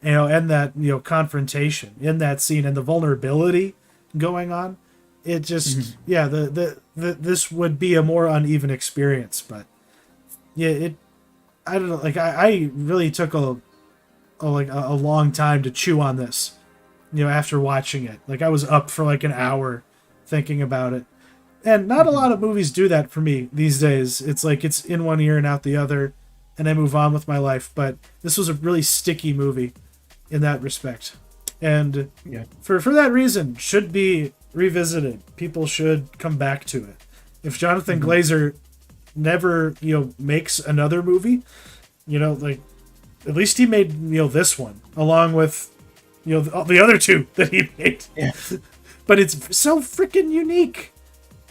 and that confrontation in that scene and the vulnerability going on, it just this would be a more uneven experience. But I don't know. Like I really took a long time to chew on this, after watching it. Like I was up for like an hour thinking about it, and not a lot of movies do that for me these days. It's like it's in one ear and out the other, and I move on with my life. But this was a really sticky movie in that respect, and for that reason should be revisited. People should come back to it. If Jonathan Glazer never makes another movie, like at least he made this one along with the other two that he made. But it's so freaking unique,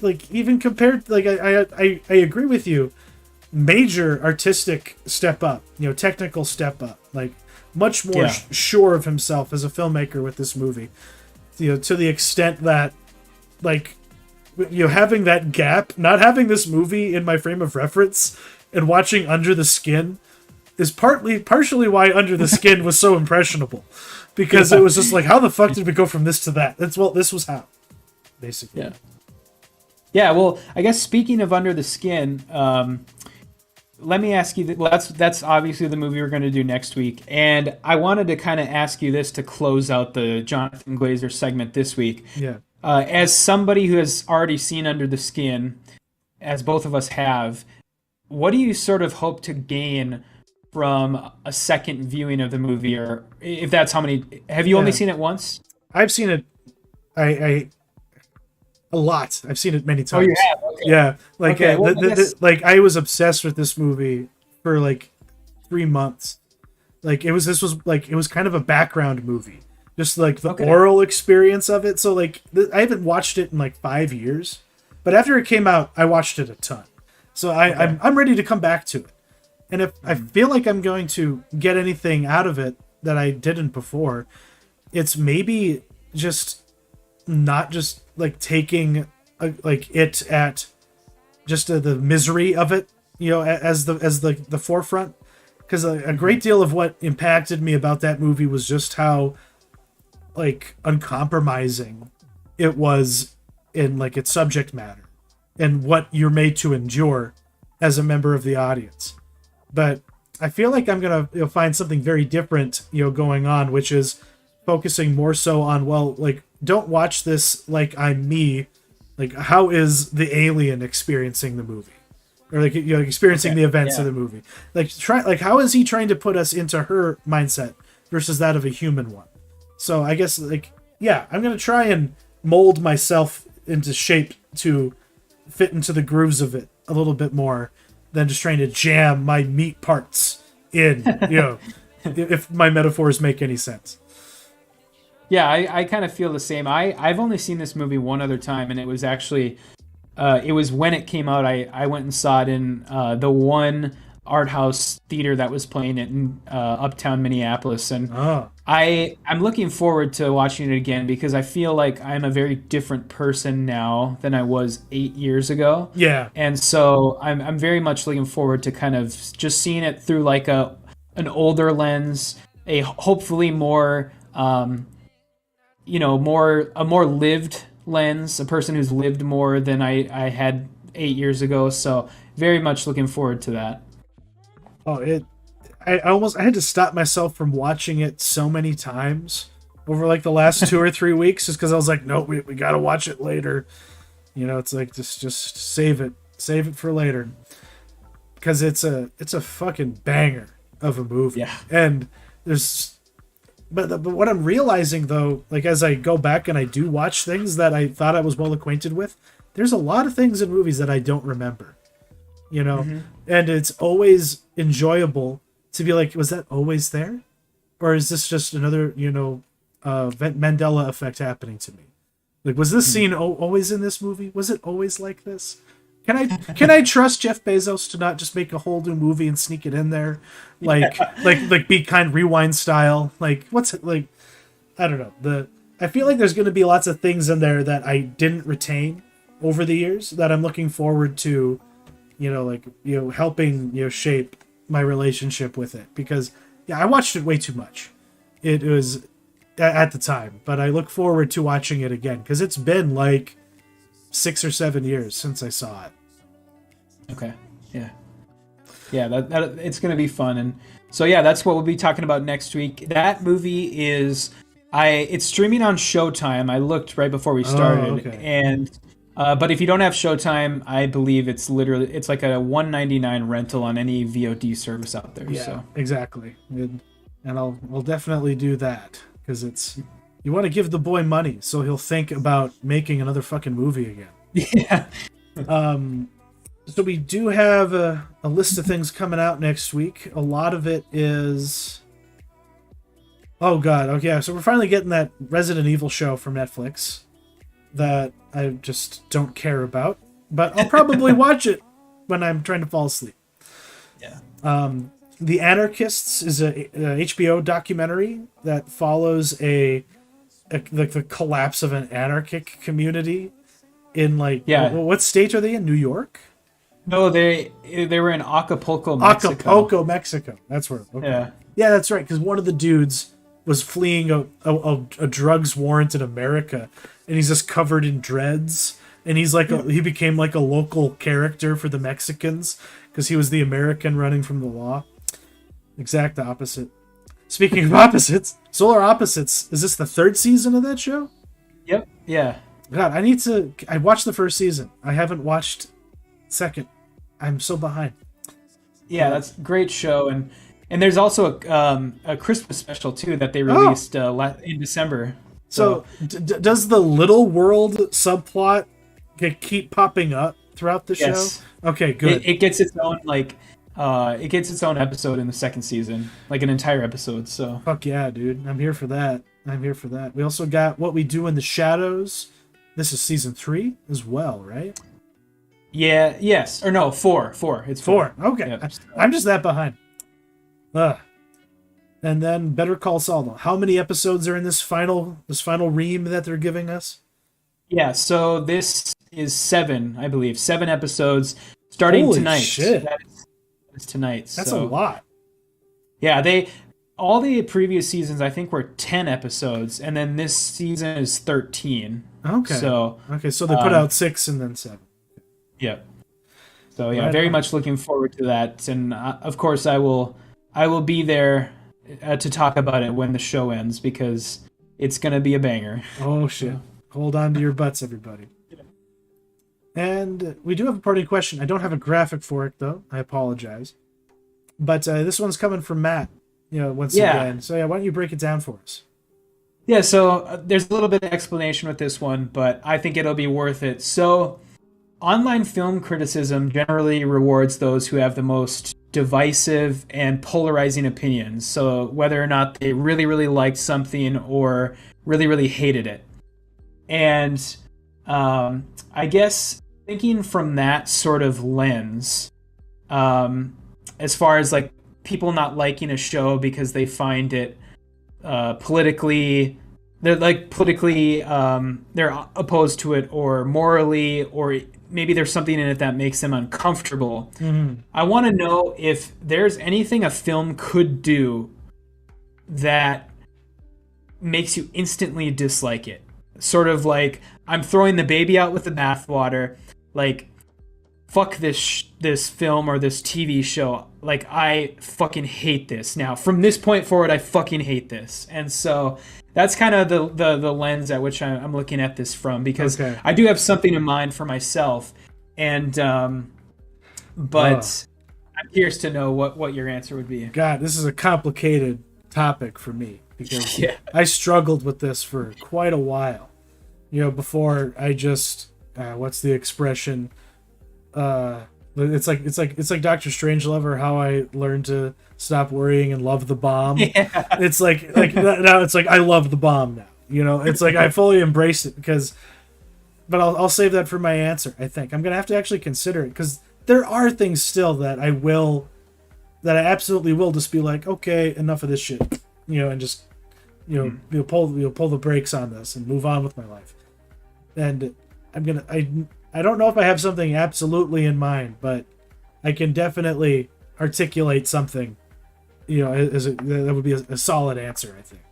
like even compared, like I agree with you, major artistic step up, technical step up, like much more sure of himself as a filmmaker with this movie, to the extent that like having that gap, not having this movie in my frame of reference and watching Under the Skin is partially why Under the Skin was so impressionable, because it was just like, how the fuck did we go from this to that? This was how, basically. Yeah. Well, I guess speaking of Under the Skin, let me ask you. That's obviously the movie we're going to do next week, and I wanted to kind of ask you this to close out the Jonathan Glazer segment this week. Yeah. As somebody who has already seen Under the Skin, as both of us have, what do you sort of hope to gain from a second viewing of the movie, or if that's how many? Have you only seen it once? I've seen it. A lot. I've seen it many times. Oh, you have? Okay. Yeah. Like, okay, well, like I was obsessed with this movie for like 3 months. Like it was kind of a background movie, just like the oral experience of it. So like I haven't watched it in like 5 years, but after it came out, I watched it a ton. So I'm ready to come back to it. And if I feel like I'm going to get anything out of it that I didn't before, it's maybe just not just like taking like it at just the misery of it, as the forefront. Because a great deal of what impacted me about that movie was just how like uncompromising it was in like its subject matter and what you're made to endure as a member of the audience. But I feel like I'm gonna find something very different going on, which is focusing more so on, well, like, don't watch this like I'm me. Like, how is the alien experiencing the movie, or like experiencing the events of the movie? Like how is he trying to put us into her mindset versus that of a human one? So I guess I'm gonna try and mold myself into shape to fit into the grooves of it a little bit more than just trying to jam my meat parts in. If my metaphors make any sense. Yeah, I kind of feel the same. I've only seen this movie one other time, and it was actually, it was when it came out. I went and saw it in the one art house theater that was playing it in uptown Minneapolis, and I'm looking forward to watching it again because I feel like I'm a very different person now than I was 8 years ago. Yeah, and so I'm very much looking forward to kind of just seeing it through like an older lens, a hopefully more. A more lived lens, a person who's lived more than I had 8 years ago. So very much looking forward to that. I had to stop myself from watching it so many times over like the last 2 or 3 weeks, just because I was like, no, we got to watch it later. It's like, just save it for later. Because it's a fucking banger of a movie. Yeah. And But what I'm realizing, though, like as I go back and I do watch things that I thought I was well acquainted with, there's a lot of things in movies that I don't remember. and it's always enjoyable to be like, was that always there? Or is this just another, Mandela effect happening to me? Like, was this scene always in this movie? Was it always like this? Can I trust Jeff Bezos to not just make a whole new movie and sneak it in there, like Be Kind Rewind style? Like, what's it like? I don't know. I feel like there's going to be lots of things in there that I didn't retain over the years that I'm looking forward to, helping shape my relationship with it, because I watched it way too much. It was at the time, but I look forward to watching it again because it's been like 6 or 7 years since I saw it. Okay. Yeah. That it's gonna be fun, and so that's what we'll be talking about next week. That movie is it's streaming on Showtime. I looked right before we started, and but if you don't have Showtime, I believe it's like a $1.99 rental on any VOD service out there. Yeah, so. Exactly, and we'll definitely do that. Because you want to give the boy money so he'll think about making another fucking movie again. Yeah. So we do have a list of things coming out next week. A lot of it is... Oh, God. Okay, so we're finally getting that Resident Evil show from Netflix that I just don't care about. But I'll probably watch it when I'm trying to fall asleep. Yeah. The Anarchists is a HBO documentary that follows the collapse of an anarchic community in what state are they in? New York? No, they were in Acapulco, Mexico. Acapulco, Mexico. That's where. Okay. Yeah, that's right. Because one of the dudes was fleeing a drugs warrant in America, and he's just covered in dreads, and he's he became like a local character for the Mexicans because he was the American running from the law. Exact opposite. Speaking of opposites, Solar Opposites. Is this the 3rd season of that show? Yep. Yeah. God, I watched the 1st season. I haven't watched 2nd. I'm so behind. Yeah, that's a great show, and there's also a Christmas special too that they released in December. So does the Little World subplot keep popping up throughout the show? Okay, good. It gets its own episode in the 2nd season, like an entire episode. So fuck yeah, dude! I'm here for that. We also got What We Do in the Shadows. This is season 3 as well, right? Yeah. Yes. Or no. 4. It's 4. Okay. Yep. I'm just that behind. And then Better Call Saul. How many episodes are in this final ream that they're giving us? Yeah. So this is 7, I believe. 7 episodes starting Holy tonight. Shit. It's tonight. That's a lot. Yeah. All the previous seasons, I think, were 10 episodes, and then this season is 13. Okay. So they put out 6 and then 7. Yeah. So yeah, very much looking forward to that, and of course I will be there to talk about it when the show ends because it's gonna be a banger. Oh shit! Hold on to your butts, everybody. And we do have a parting question. I don't have a graphic for it though. I apologize, but this one's coming from Matt. Once again. So why don't you break it down for us? Yeah. So there's a little bit of explanation with this one, but I think it'll be worth it. So. Online film criticism generally rewards those who have the most divisive and polarizing opinions. So whether or not they really, really liked something or really, really hated it. And I guess thinking from that sort of lens, as far as like people not liking a show because they find it politically, they're opposed to it, or morally, or maybe there's something in it that makes them uncomfortable. Mm-hmm. I want to know if there's anything a film could do that makes you instantly dislike it. Sort of like, I'm throwing the baby out with the bathwater. Like, fuck this film or this TV show. Like, I fucking hate this. Now, from this point forward, I fucking hate this. And so that's kind of the lens at which I'm looking at this from, because I do have something in mind for myself, and but I'm curious to know what your answer would be. God, this is a complicated topic for me because I struggled with this for quite a while. Before I just what's the expression? It's like Doctor Strangelove, or How I Learned to Stop Worrying and Love the Bomb. Yeah. It's like now it's like I love the bomb now. It's like I fully embrace it because. But I'll save that for my answer. I think I'm gonna have to actually consider it because there are things still that I absolutely will just be like, okay, enough of this shit, and just you'll pull the brakes on this and move on with my life. And I don't know if I have something absolutely in mind, but I can definitely articulate something, that would be a solid answer, I think.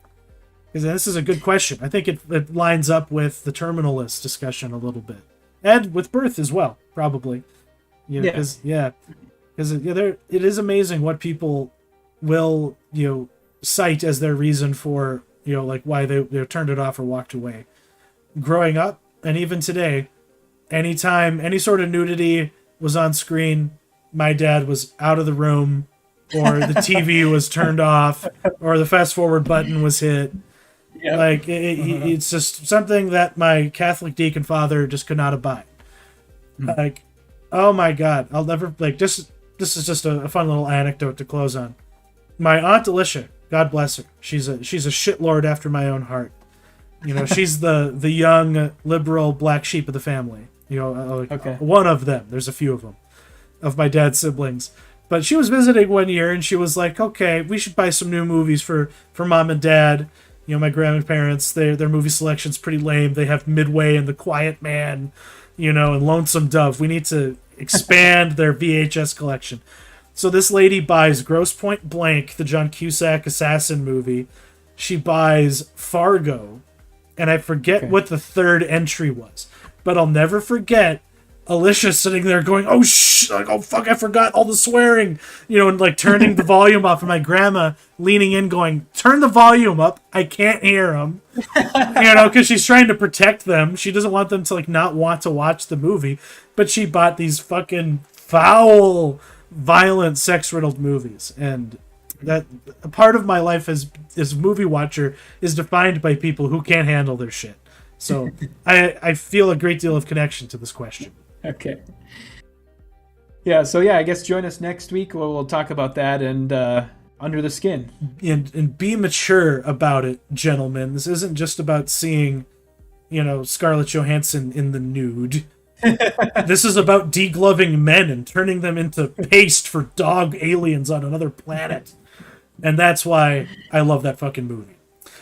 Because this is a good question. I think it lines up with the terminalist discussion a little bit, and with birth as well, probably. Because it is amazing what people will cite as their reason for like why they turned it off or walked away. Growing up, and even today, anytime any sort of nudity was on screen, my dad was out of the room, or the TV was turned off, or the fast forward button was hit. Yep. Like it's just something that my Catholic deacon father just could not abide. Like, oh my God, I'll never this is just a fun little anecdote to close on. My Aunt Alicia, God bless her, she's a shitlord after my own heart. She's the young liberal black sheep of the family. One of them. There's a few of them, of my dad's siblings. But she was visiting one year and she was like, okay, we should buy some new movies for mom and dad. My grandparents, their movie selection's pretty lame. They have Midway and The Quiet Man, and Lonesome Dove. We need to expand their VHS collection. So this lady buys Grosse Point Blank, the John Cusack assassin movie. She buys Fargo, and I forget what the third entry was. But I'll never forget Alicia sitting there going, oh fuck, I forgot all the swearing, and like turning the volume off, and my grandma leaning in going, turn the volume up, I can't hear them, because she's trying to protect them. She doesn't want them to like not want to watch the movie, but she bought these fucking foul, violent, sex-riddled movies, and that a part of my life as movie watcher is defined by people who can't handle their shit. So I feel a great deal of connection to this question. Okay. Yeah, so I guess join us next week. We'll talk about that and Under the Skin. And be mature about it, gentlemen. This isn't just about seeing, Scarlett Johansson in the nude. This is about degloving men and turning them into paste for dog aliens on another planet. And that's why I love that fucking movie.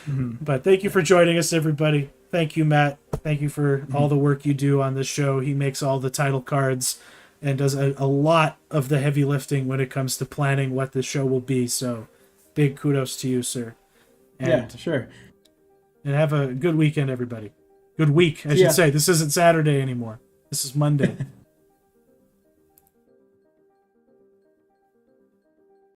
Mm-hmm. But thank you for joining us, everybody. Thank you, Matt. Thank you for all the work you do on this show. He makes all the title cards and does a lot of the heavy lifting when it comes to planning what the show will be. So big kudos to you, sir. And, sure. And have a good weekend, everybody. Good week, I should say. This isn't Saturday anymore. This is Monday.